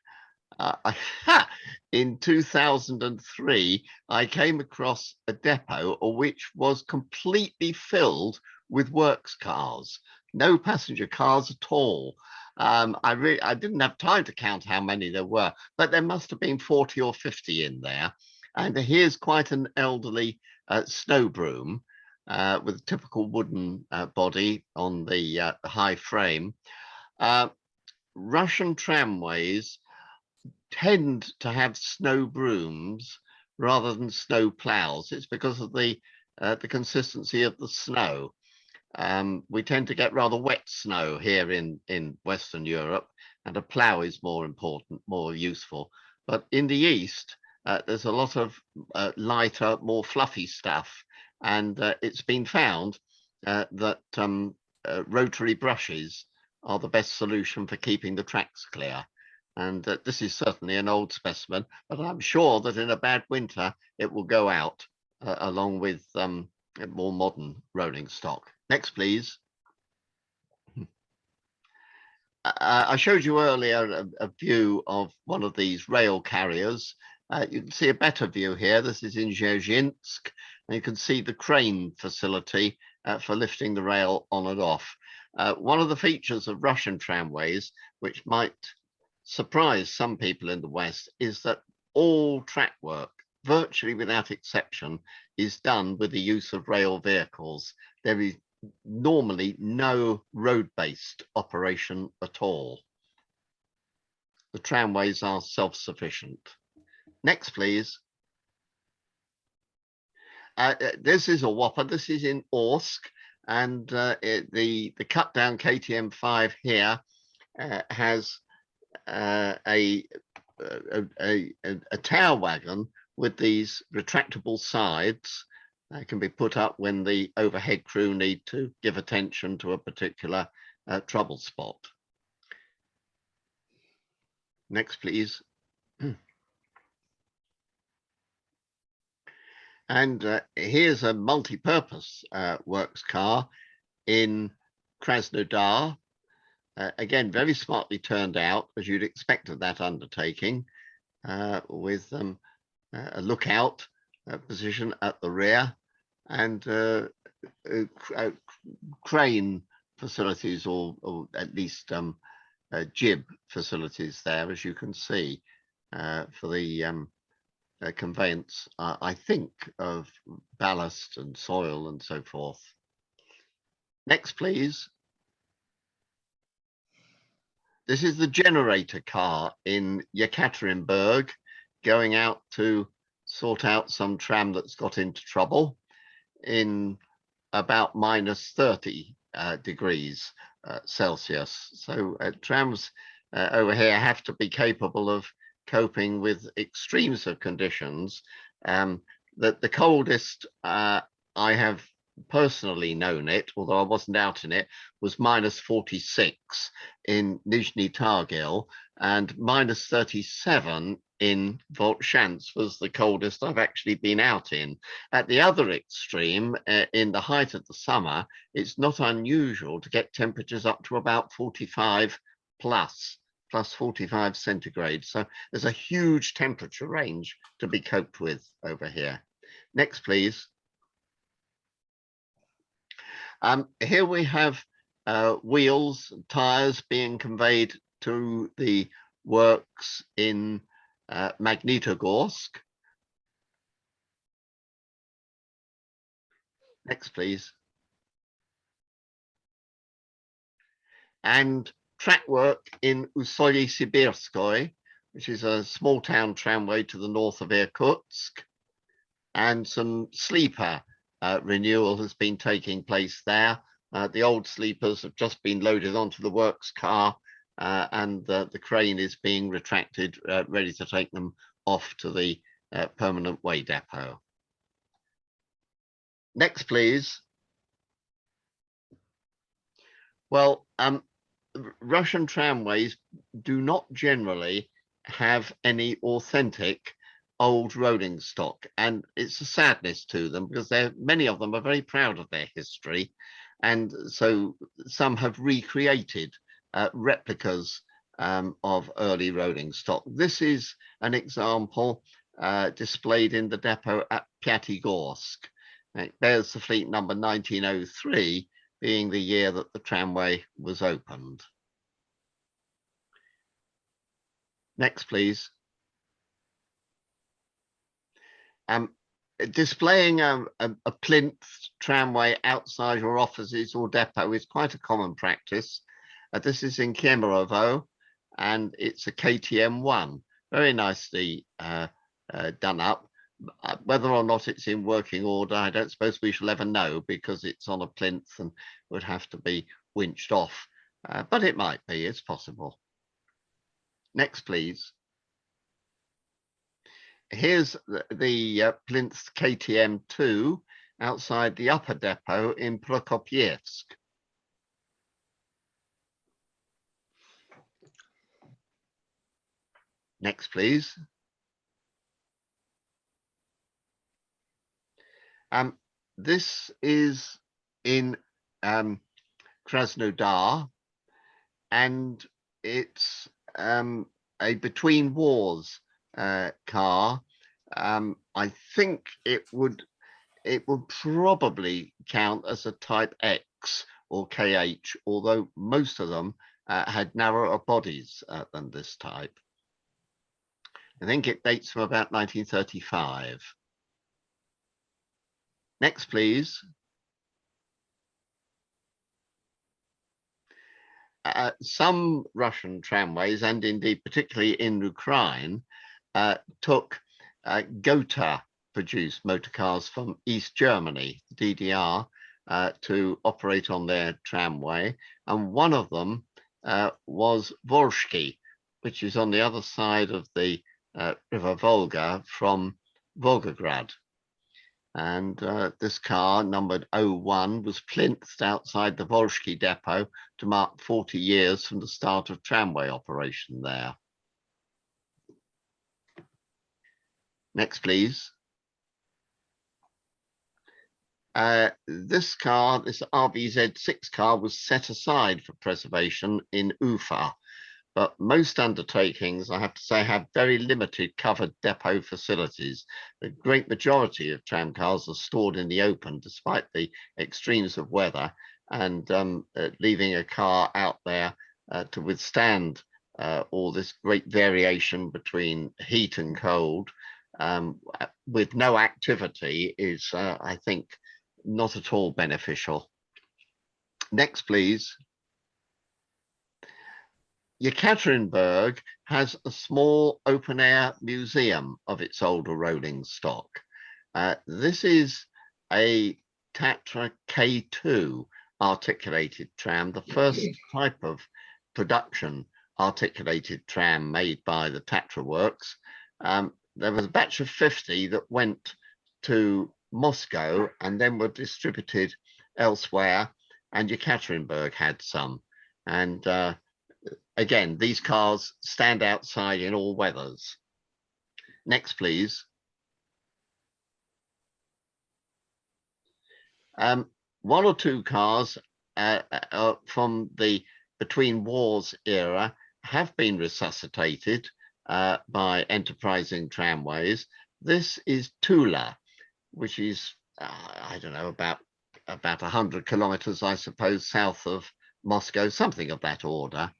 in 2003, I came across a depot which was completely filled with works cars, no passenger cars at all. I didn't have time to count how many there were, but there must have been 40 or 50 in there. And here's quite an elderly snow broom with a typical wooden body on the high frame. Russian tramways tend to have snow brooms rather than snow plows. It's because of the consistency of the snow. We tend to get rather wet snow here in Western Europe, and a plow is more important, more useful. But in the East, there's a lot of lighter, more fluffy stuff, and it's been found that rotary brushes are the best solution for keeping the tracks clear. And this is certainly an old specimen, but I'm sure that in a bad winter, it will go out along with more modern rolling stock. Next, please. I showed you earlier a view of one of these rail carriers. You can see a better view here. This is in Dzержinsk, and you can see the crane facility for lifting the rail on and off. One of the features of Russian tramways, which might surprise some people in the West, is that all track work, virtually without exception, is done with the use of rail vehicles. There is normally no road-based operation at all. The tramways are self-sufficient. Next, please. This is a whopper. This is in Orsk, and the cut-down KTM 5 here has a tower wagon with these retractable sides. Can be put up when the overhead crew need to give attention to a particular trouble spot. Next, please. And here's a multi-purpose works car in Krasnodar. Again, very smartly turned out, as you'd expect of that undertaking, with a lookout position at the rear, and crane facilities, or at least jib facilities there, as you can see, for the conveyance, I think, of ballast and soil and so forth. Next, please. This is the generator car in Yekaterinburg, going out to sort out some tram that's got into trouble. In about -30 degrees Celsius. So trams over here have to be capable of coping with extremes of conditions. The coldest I have personally known it, although I wasn't out in it, was -46 in Nizhny Tagil, and -37 in Voltchansk was the coldest I've actually been out in. At the other extreme, in the height of the summer, it's not unusual to get temperatures up to about 45 plus 45 centigrade. So there's a huge temperature range to be coped with over here. Next, please. Here we have wheels, tires being conveyed to the works in Magnitogorsk. Next, please. And track work in Usolyi-Sibirskoy, which is a small town tramway to the north of Irkutsk, and some sleeper renewal has been taking place there. The old sleepers have just been loaded onto the works car, and the crane is being retracted, ready to take them off to the permanent way depot. Next, please. Well, Russian tramways do not generally have any authentic old rolling stock, and it's a sadness to them because many of them are very proud of their history, and so some have recreated replicas of early rolling stock. This is an example displayed in the depot at Pyatigorsk. It bears the fleet number 1903, being the year that the tramway was opened. Next, please. Displaying a plinth tramway outside your offices or depot is quite a common practice. This is in Kemerovo, and it's a KTM1, very nicely done up. Whether or not it's in working order, I don't suppose we shall ever know, because it's on a plinth and would have to be winched off, but it might be, it's possible. Next, please. Here's the plinth KTM2 outside the upper depot in Prokopyevsk. Next, please. This is in Krasnodar, and it's a between wars car. I think it would probably count as a type X or KH, although most of them had narrower bodies than this type. I think it dates from about 1935. Next, please. Some Russian tramways, and indeed particularly in Ukraine, took Gotha-produced motor cars from East Germany, the DDR, to operate on their tramway. And one of them was Volsky, which is on the other side of the River Volga from Volgograd. And this car, numbered 01, was plinths outside the Volsky depot to mark 40 years from the start of tramway operation there. Next, please. This car, this RVZ6 car, was set aside for preservation in Ufa. But most undertakings, I have to say, have very limited covered depot facilities. The great majority of tram cars are stored in the open, despite the extremes of weather, and leaving a car out there to withstand all this great variation between heat and cold with no activity is, I think, not at all beneficial. Next, please. Yekaterinburg has a small open-air museum of its older rolling stock. This is a Tatra K2 articulated tram, the first type of production articulated tram made by the Tatra Works. There was a batch of 50 that went to Moscow and then were distributed elsewhere, and Yekaterinburg had some. And again, these cars stand outside in all weathers. Next, please. One or two cars from the between wars era have been resuscitated by enterprising tramways. This is Tula, which is, I don't know, about 100 kilometers, I suppose, south of Moscow, something of that order.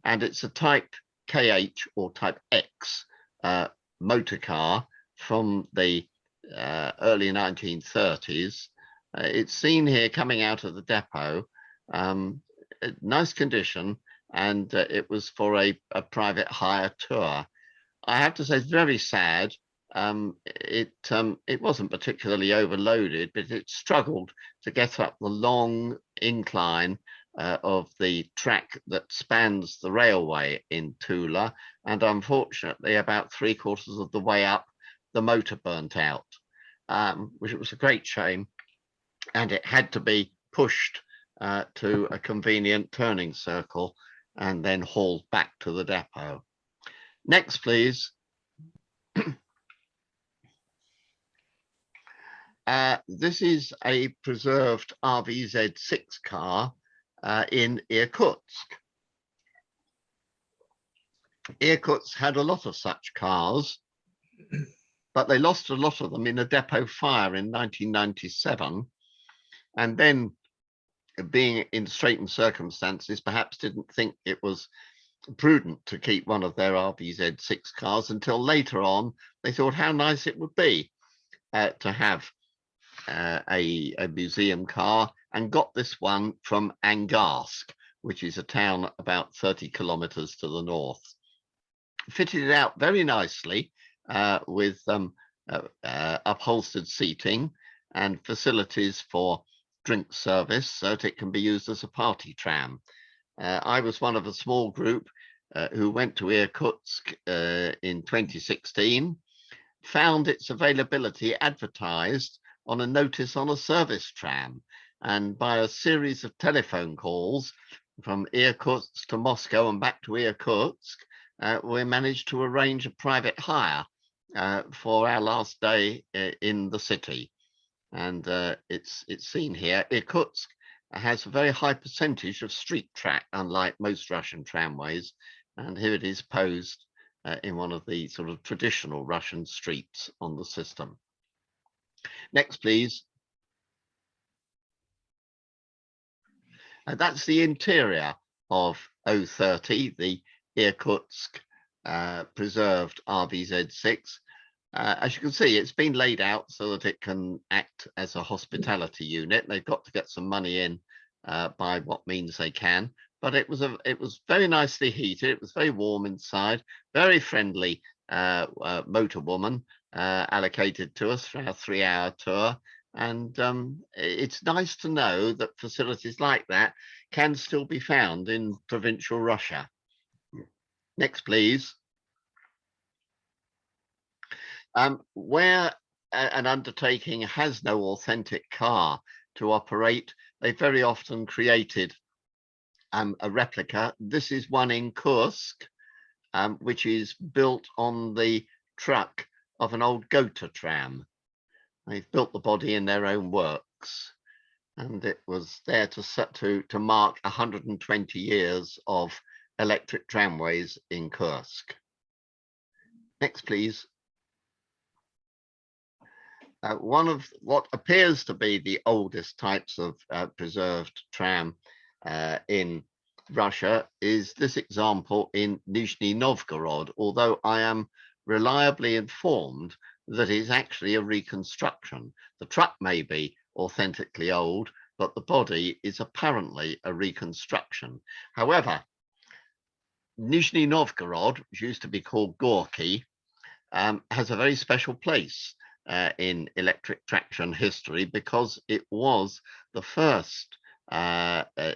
And it's a type KH or type X motor car from the early 1930s. It's seen here coming out of the depot, nice condition, and it was for a private hire tour. I have to say it's very sad. It wasn't particularly overloaded, but it struggled to get up the long incline of the track that spans the railway in Tula, and unfortunately about 3/4 of the way up the motor burnt out, which was a great shame, and it had to be pushed to a convenient turning circle and then hauled back to the depot. Next, please. This is a preserved RVZ6 car in Irkutsk. Irkutsk had a lot of such cars, but they lost a lot of them in a depot fire in 1997. And then, being in straitened circumstances, perhaps didn't think it was prudent to keep one of their RVZ6 cars until later on. They thought how nice it would be to have a museum car, and got this one from Angarsk, which is a town about 30 kilometers to the north. Fitted it out very nicely with upholstered seating and facilities for drink service, so that it can be used as a party tram. I was one of a small group who went to Irkutsk in 2016, found its availability advertised on a notice on a service tram, and by a series of telephone calls from Irkutsk to Moscow and back to Irkutsk, we managed to arrange a private hire for our last day in the city. And it's seen here. Irkutsk has a very high percentage of street track, unlike most Russian tramways. And here it is posed in one of the sort of traditional Russian streets on the system. Next, please. That's the interior of 030, the Irkutsk preserved RVZ6. As you can see, it's been laid out so that it can act as a hospitality unit. They've got to get some money in by what means they can, but it was very nicely heated. It was very warm inside. Very friendly motor woman allocated to us for our 3-hour tour. And it's nice to know that facilities like that can still be found in provincial Russia. Next, please. Where an undertaking has no authentic car to operate, they very often created a replica. This is one in Kursk, which is built on the truck of an old Gotha tram. They've built the body in their own works, and it was there to mark 120 years of electric tramways in Kursk. Next, please. One of what appears to be the oldest types of preserved tram in Russia is this example in Nizhny Novgorod, although I am reliably informed that it's actually a reconstruction. The truck may be authentically old, but the body is apparently a reconstruction. However, Nizhny Novgorod, which used to be called Gorky, has a very special place. in electric traction history because it was the first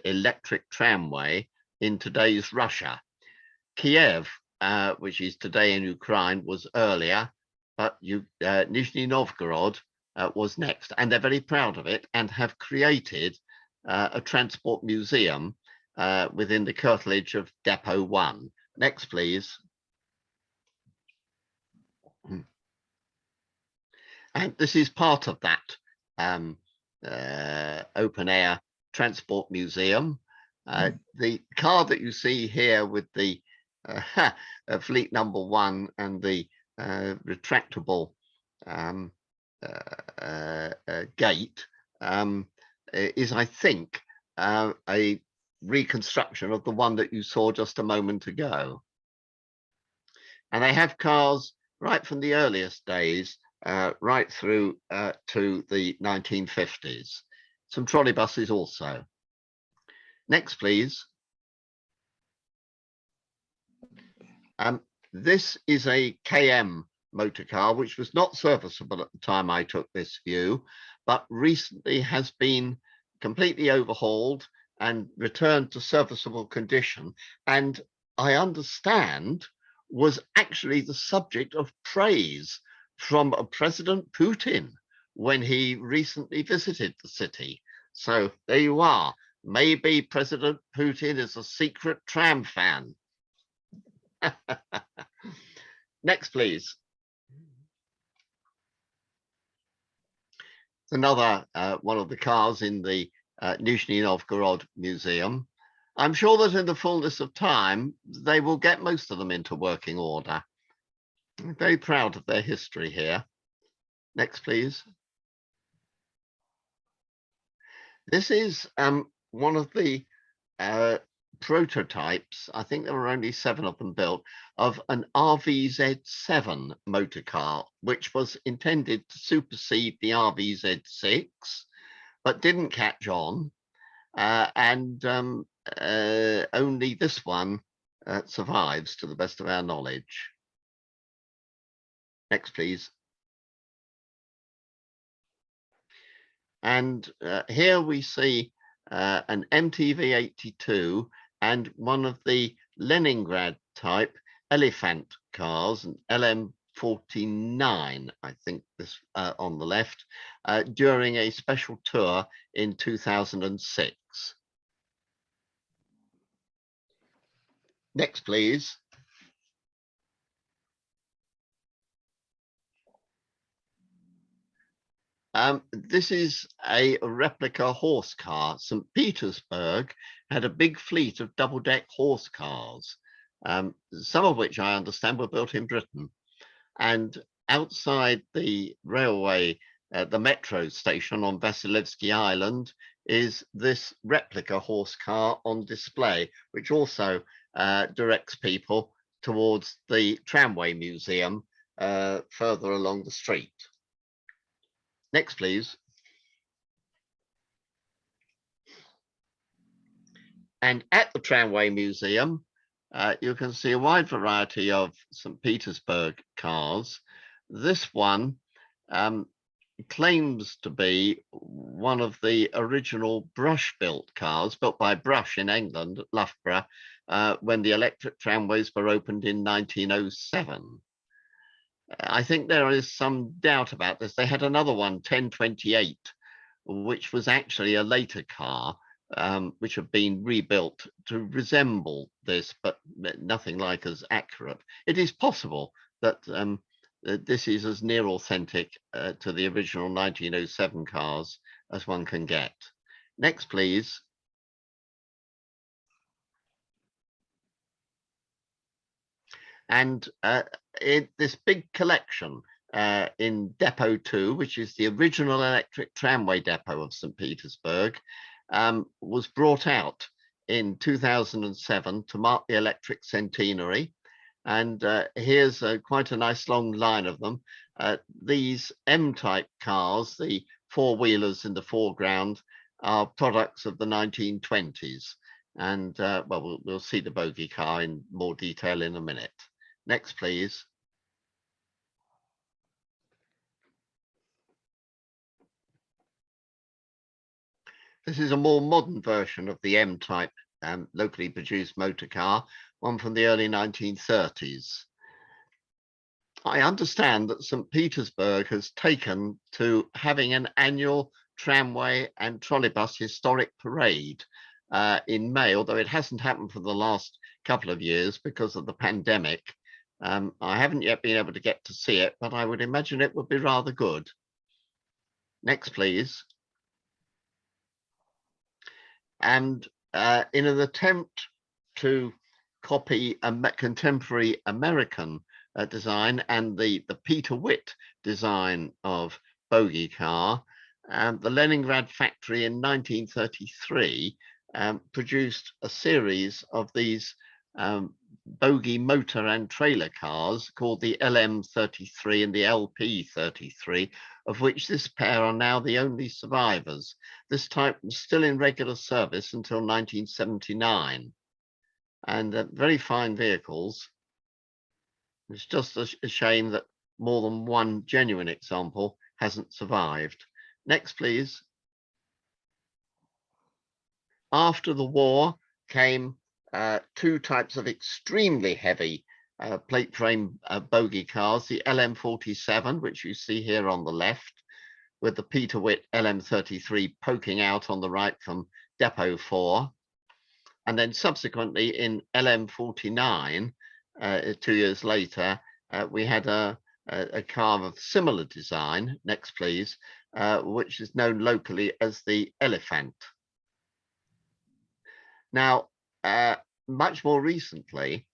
electric tramway in today's Russia. Kiev, which is today in Ukraine, was earlier, but Nizhny Novgorod was next, and they're very proud of it and have created a transport museum within the curtilage of Depot 1. Next, please. And this is part of that open air transport museum. The car that you see here with the fleet number 1 and the retractable gate is, I think, a reconstruction of the one that you saw just a moment ago. And they have cars right from the earliest days right through to the 1950s. Some trolley buses also. Next, please. This is a KM motor car, which was not serviceable at the time I took this view, but recently has been completely overhauled and returned to serviceable condition. And I understand was actually the subject of praise from President Putin when he recently visited the city. So there you are. Maybe President Putin is a secret tram fan. Next, please. Another one of the cars in the Nizhny Novgorod Museum. I'm sure that in the fullness of time, they will get most of them into working order. I'm very proud of their history here. Next, please. This is one of the prototypes, I think there were only 7 of them built, of an RVZ7 motor car, which was intended to supersede the RVZ6, but didn't catch on. And only this one survives to the best of our knowledge. Next, please. And here we see an MTV 82 and one of the Leningrad type elephant cars, an LM49, I think this on the left, during a special tour in 2006. Next, please. This is a replica horse car. St. Petersburg had a big fleet of double-deck horse cars, some of which I understand were built in Britain. And outside the railway, the metro station on Vasilevsky Island, is this replica horse car on display, which also directs people towards the Tramway Museum further along the street. Next, please. And at the Tramway Museum, you can see a wide variety of St. Petersburg cars. This one claims to be one of the original Brush-built cars, built by Brush in England at Loughborough, when the electric tramways were opened in 1907. I think there is some doubt about this. They had another one, 1028, which was actually a later car, which had been rebuilt to resemble this, but nothing like as accurate. It is possible that this is as near authentic to the original 1907 cars as one can get. Next, please. And in this big collection in Depot 2, which is the original electric tramway depot of St. Petersburg, was brought out in 2007 to mark the electric centenary. And here's quite a nice long line of them. These M-type cars, the four-wheelers in the foreground, are products of the 1920s. And well, we'll see the bogie car in more detail in a minute. Next, please. This is a more modern version of the M-type locally produced motor car, one from the early 1930s. I understand that St. Petersburg has taken to having an annual tramway and trolleybus historic parade in May, although it hasn't happened for the last couple of years because of the pandemic. I haven't yet been able to get to see it, but I would imagine it would be rather good. Next, please. And in an attempt to copy a contemporary American design and the Peter Witt design of bogie car, the Leningrad factory in 1933 produced a series of these bogie motor and trailer cars called the LM33 and the LP33, of which this pair are now the only survivors. This type was still in regular service until 1979, and very fine vehicles. It's just a shame that more than one genuine example hasn't survived. Next, please. After the war came two types of extremely heavy plate frame bogie cars, the LM47, which you see here on the left, with the Peter Witt LM33 poking out on the right from Depot 4. And then subsequently in LM49, 2 years later, we had a car of similar design, next please, which is known locally as the Elephant. Now, much more recently,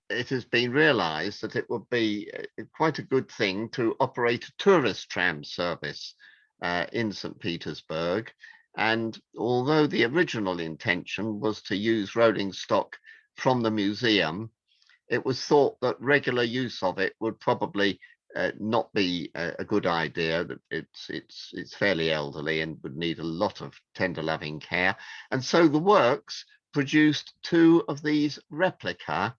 it has been realized that it would be quite a good thing to operate a tourist tram service in St. Petersburg. And although the original intention was to use rolling stock from the museum, it was thought that regular use of it would probably not be a good idea. That it's fairly elderly and would need a lot of tender loving care. And so the works produced two of these replica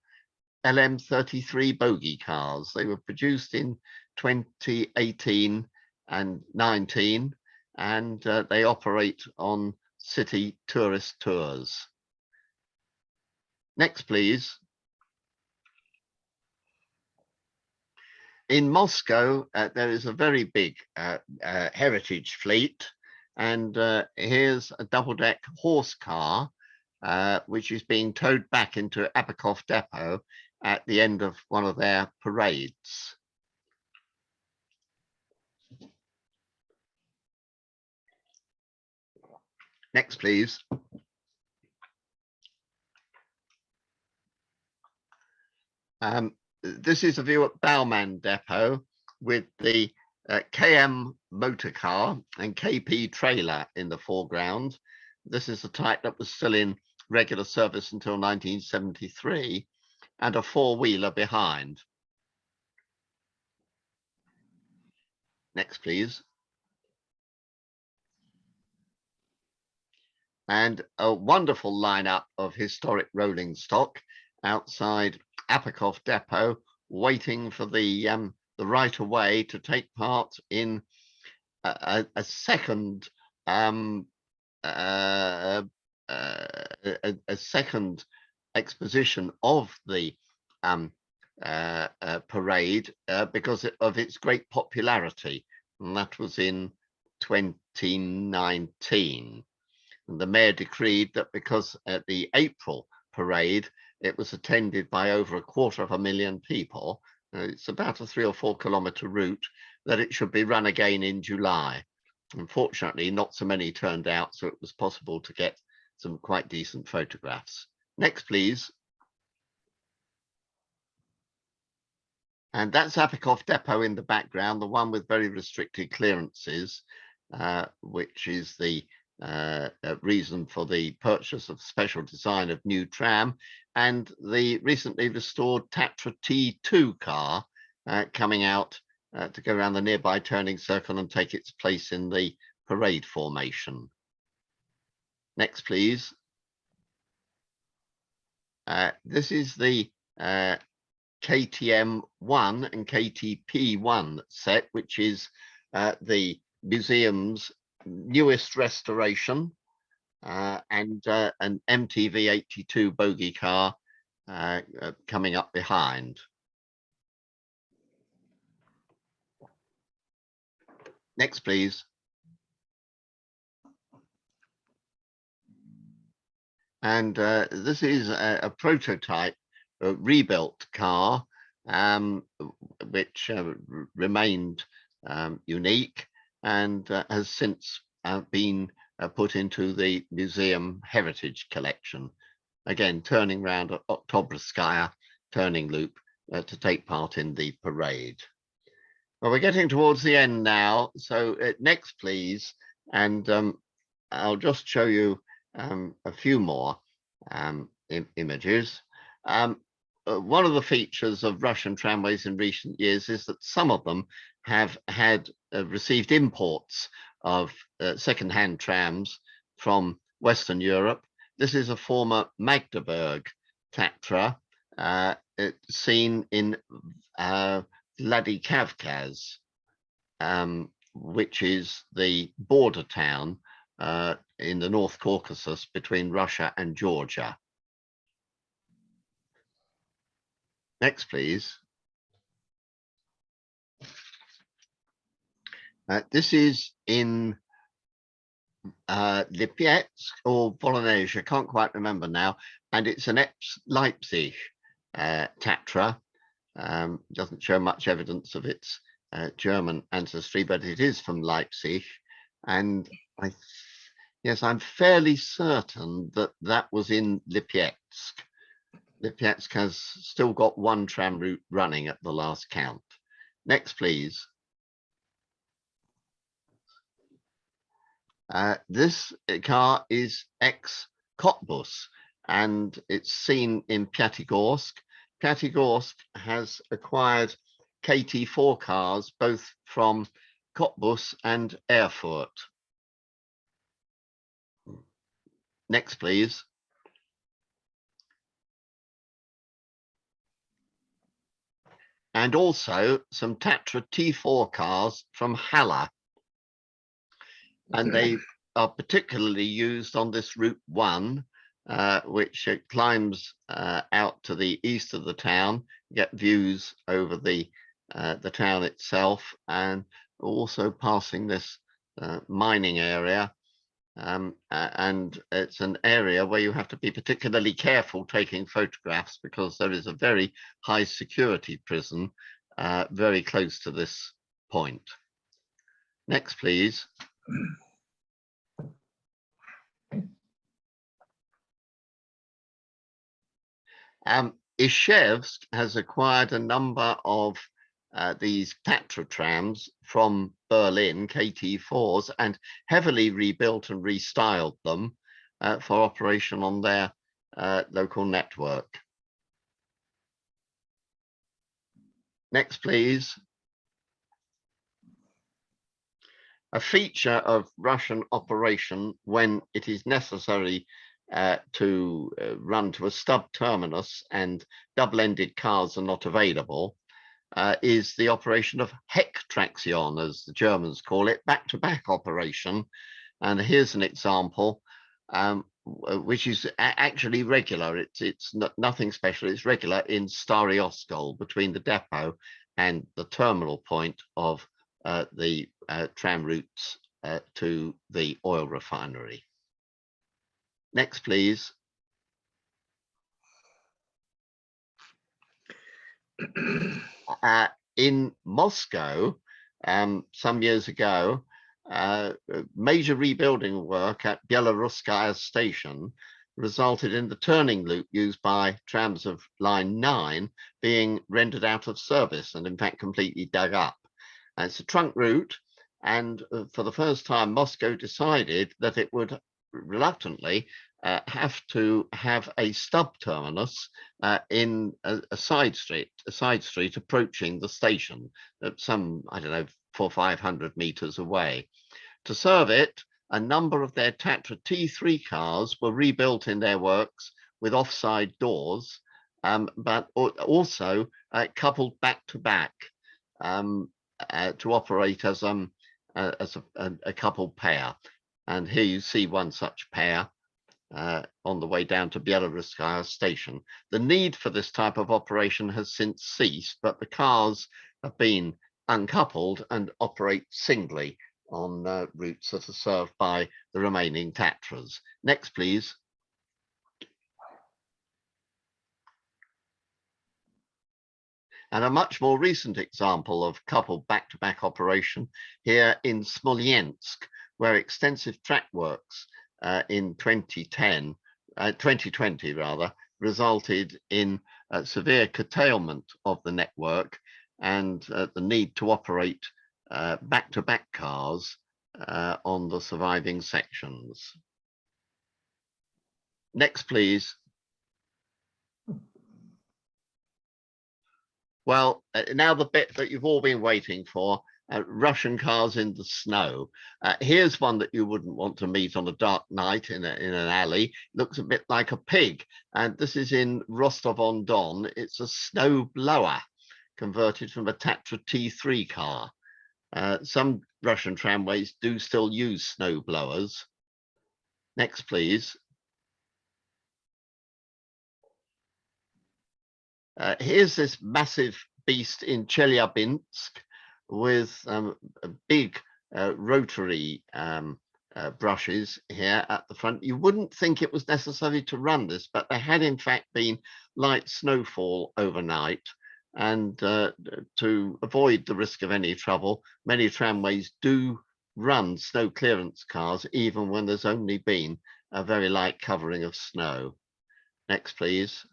LM33 bogie cars. They were produced in 2018 and 19, and they operate on city tourist tours. Next, please. In Moscow, there is a very big heritage fleet, and here's a double-deck horse car, which is being towed back into Apakov Depot at the end of one of their parades. Next, please. This is a view at Bauman Depot with the KM motor car and KP trailer in the foreground. This is the type that was still in regular service until 1973, and a four-wheeler behind. Next, please. And a wonderful lineup of historic rolling stock outside Apakov Depot, waiting for the right of way to take part in a second exposition of the parade because of its great popularity, and that was in 2019. And the mayor decreed that because at the April parade it was attended by over 250,000 people, it's about a 3 or 4 kilometer route, that it should be run again in July. Unfortunately, not so many turned out, so it was possible to get some quite decent photographs. Next, please. And that's Apakov Depot in the background, the one with very restricted clearances, which is the reason for the purchase of special design of new tram, and the recently restored Tatra T2 car coming out to go around the nearby turning circle and take its place in the parade formation. Next, please. This is the KTM1 and KTP1 set, which is the museum's newest restoration, and an MTV 82 bogie car coming up behind. Next, please. And this is a prototype, rebuilt car, which remained unique and has since been put into the museum heritage collection. Again, turning round at Oktoberskaya turning loop to take part in the parade. Well, we're getting towards the end now, so next, please. And I'll just show you a few more images. One of the features of Russian tramways in recent years is that some of them have had received imports of second-hand trams from Western Europe. This is a former Magdeburg tatra seen in Vladikavkaz, which is the border town in the North Caucasus between Russia and Georgia. Next, please. This is in Lipetsk or Voronezh, I can't quite remember now, and it's an ex-Leipzig tatra. Doesn't show much evidence of its German ancestry, but it is from Leipzig, and yes, I'm fairly certain that that was in Lipetsk. Lipetsk has still got one tram route running at the last count. Next, please. This car is ex-Cottbus, and it's seen in Pyatigorsk. Pyatigorsk has acquired KT4 cars both from Cottbus and Erfurt. Next, please. And also some Tatra T4 cars from Halle. And they are particularly used on this Route 1, which climbs out to the east of the town, get views over the town itself, and also passing this mining area. And it's an area where you have to be particularly careful taking photographs because there is a very high security prison very close to this point. Next, please. Izhevsk has acquired a number of these Tatra trams from Berlin, KT4s, and heavily rebuilt and restyled them for operation on their local network. Next, please. A feature of Russian operation when it is necessary to run to a stub terminus and double-ended cars are not available is the operation of Hecktraction, as the Germans call it, back-to-back operation. And here's an example, which is actually regular. It's nothing special. It's regular in Stary Oskol between the depot and the terminal point of the tram routes to the oil refinery. Next, please. In Moscow, some years ago, major rebuilding work at Belaruskaya station resulted in the turning loop used by trams of line 9 being rendered out of service and in fact completely dug up. It's a trunk route, and for the first time Moscow decided that it would reluctantly have to have a stub terminus in a side street approaching the station, some, I don't know, 400 or 500 meters away. To serve it, a number of their Tatra T3 cars were rebuilt in their works with offside doors, but also coupled back to back to operate as as a coupled pair. And here you see one such pair on the way down to Bieloruskaya station. The need for this type of operation has since ceased, but the cars have been uncoupled and operate singly on routes that are served by the remaining Tatras. Next, please. And a much more recent example of coupled back-to-back operation here in Smolensk, where extensive track works in 2020 rather, resulted in severe curtailment of the network and the need to operate back-to-back cars on the surviving sections. Next, please. Well, now the bit that you've all been waiting for, Russian cars in the snow. Here's one that you wouldn't want to meet on a dark night in an alley. Looks a bit like a pig. And this is in Rostov-on-Don. It's a snow blower converted from a Tatra T3 car. Some Russian tramways do still use snow blowers. Next, please. Here's this massive beast in Chelyabinsk with big rotary brushes here at the front. You wouldn't think it was necessary to run this, but there had in fact been light snowfall overnight. And to avoid the risk of any trouble, many tramways do run snow clearance cars, even when there's only been a very light covering of snow. Next, please.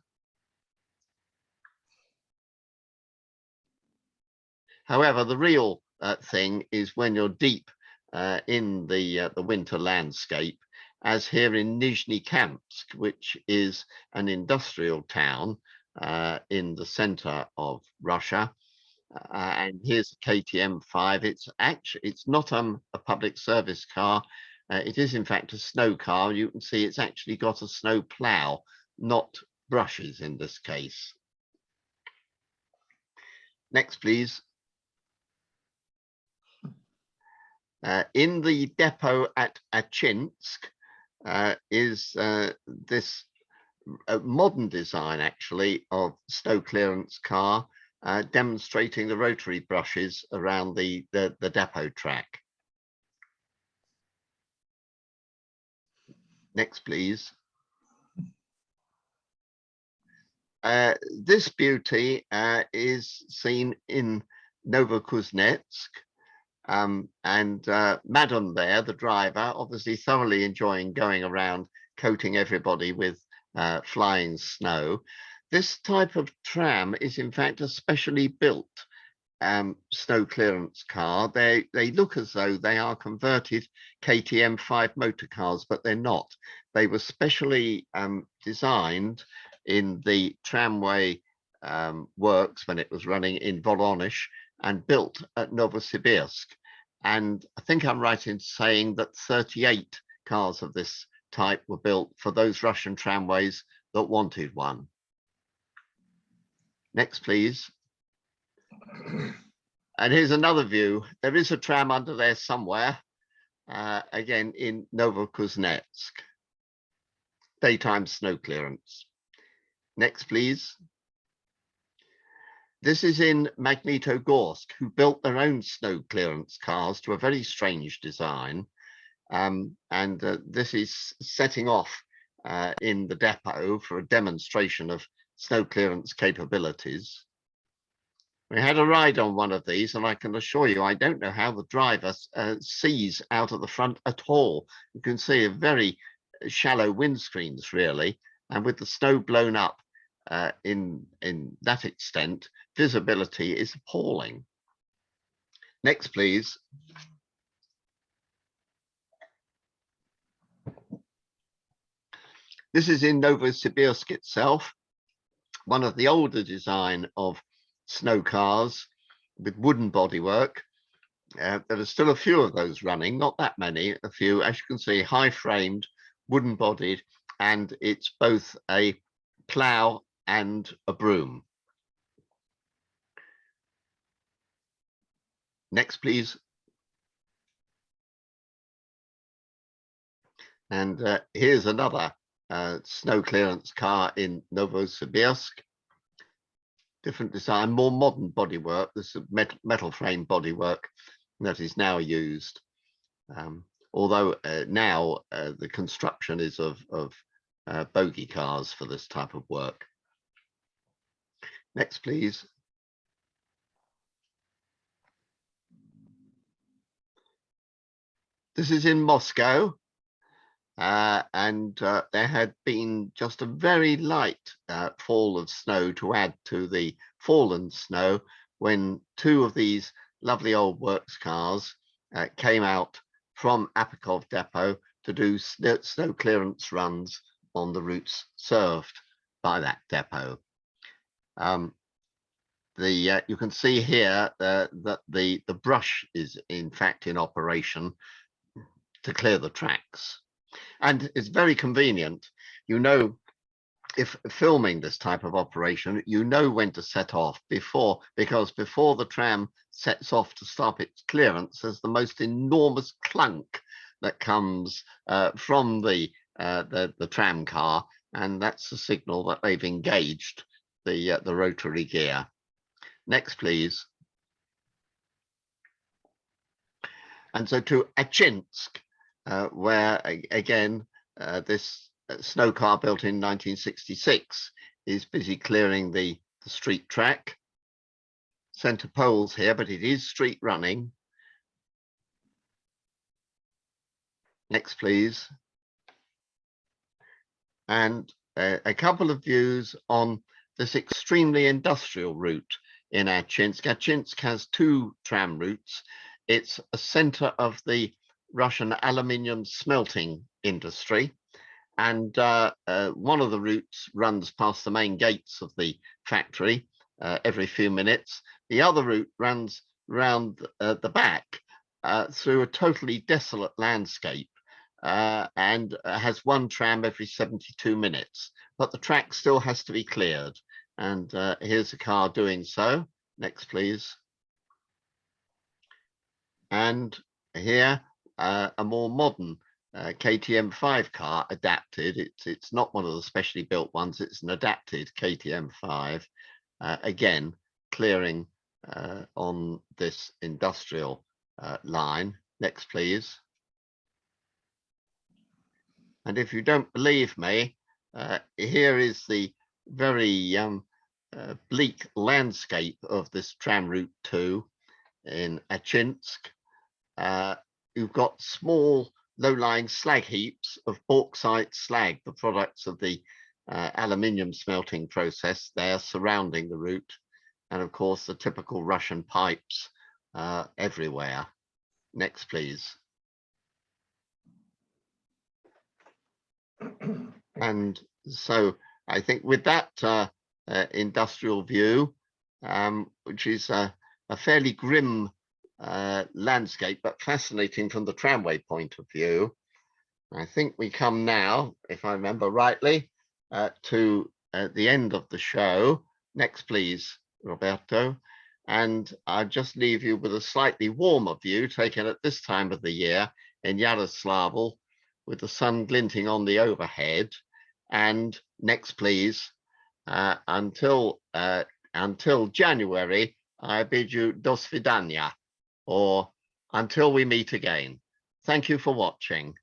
However, the real thing is when you're deep in the winter landscape, as here in Nizhny Kamsk, which is an industrial town in the center of Russia. And here's a KTM5. It's not a public service car. It is in fact a snow car. You can see it's actually got a snow plow, not brushes in this case. Next, please. In the depot at Achinsk is this modern design, actually, of snow clearance car, demonstrating the rotary brushes around the depot track. Next, please. This beauty is seen in Novokuznetsk. And Madam there, the driver, obviously thoroughly enjoying going around coating everybody with flying snow. This type of tram is in fact a specially built snow clearance car. They look as though they are converted KTM5 motor cars, but they're not. They were specially designed in the tramway works when it was running in Voronezh and built at Novosibirsk. And I think I'm right in saying that 38 cars of this type were built for those Russian tramways that wanted one. Next, please. And here's another view. There is a tram under there somewhere, again in Novokuznetsk. Daytime snow clearance. Next, please. This is in Magnitogorsk, who built their own snow clearance cars to a very strange design. This is setting off in the depot for a demonstration of snow clearance capabilities. We had a ride on one of these, and I can assure you, I don't know how the driver sees out of the front at all. You can see a very shallow windscreens, really, and with the snow blown up in that extent, visibility is appalling. Next, please. This is in Novosibirsk itself, one of the older design of snow cars with wooden bodywork. There are still a few of those running, not that many, a few, as you can see, high framed, wooden bodied, and it's both a plough and a broom. Next, please. And here's another snow clearance car in Novosibirsk. Different design, more modern bodywork. This is metal frame bodywork that is now used. Although now the construction is of bogie cars for this type of work. Next, please. This is in Moscow, and there had been just a very light fall of snow to add to the fallen snow when two of these lovely old works cars came out from Apikov depot to do snow clearance runs on the routes served by that depot. You can see here that the brush is in fact in operation to clear the tracks, and it's very convenient. You know, if filming this type of operation, you know when to set off because before the tram sets off to stop its clearance, there's the most enormous clunk that comes from the tram car, and that's the signal that they've engaged the rotary gear. Next, please. And so to Achinsk, where again this snow car built in 1966 is busy clearing the street track. Center poles here, but it is street running. Next, please. And a couple of views on this extremely industrial route in Achinsk. Achinsk has two tram routes. It's a center of the Russian aluminium smelting industry, and one of the routes runs past the main gates of the factory every few minutes. The other route runs round the back through a totally desolate landscape and has one tram every 72 minutes, but the track still has to be cleared, and here's a car doing so. Next, please. And here a more modern KTM5 car adapted. It's not one of the specially built ones, it's an adapted KTM5, again clearing on this industrial line. Next, please. And if you don't believe me, here is the very bleak landscape of this tram route 2 in Achinsk. You've got small low-lying slag heaps of bauxite slag, the products of the aluminium smelting process there surrounding the route, and of course the typical Russian pipes everywhere. Next, please. And so I think with that industrial view, which is a fairly grim landscape, but fascinating from the tramway point of view, I think we come now, if I remember rightly, to the end of the show. Next, please, Roberto. And I'll just leave you with a slightly warmer view taken at this time of the year in Yaroslavl, with the sun glinting on the overhead. And next, please, until January, I bid you do svidania, or until we meet again. Thank you for watching.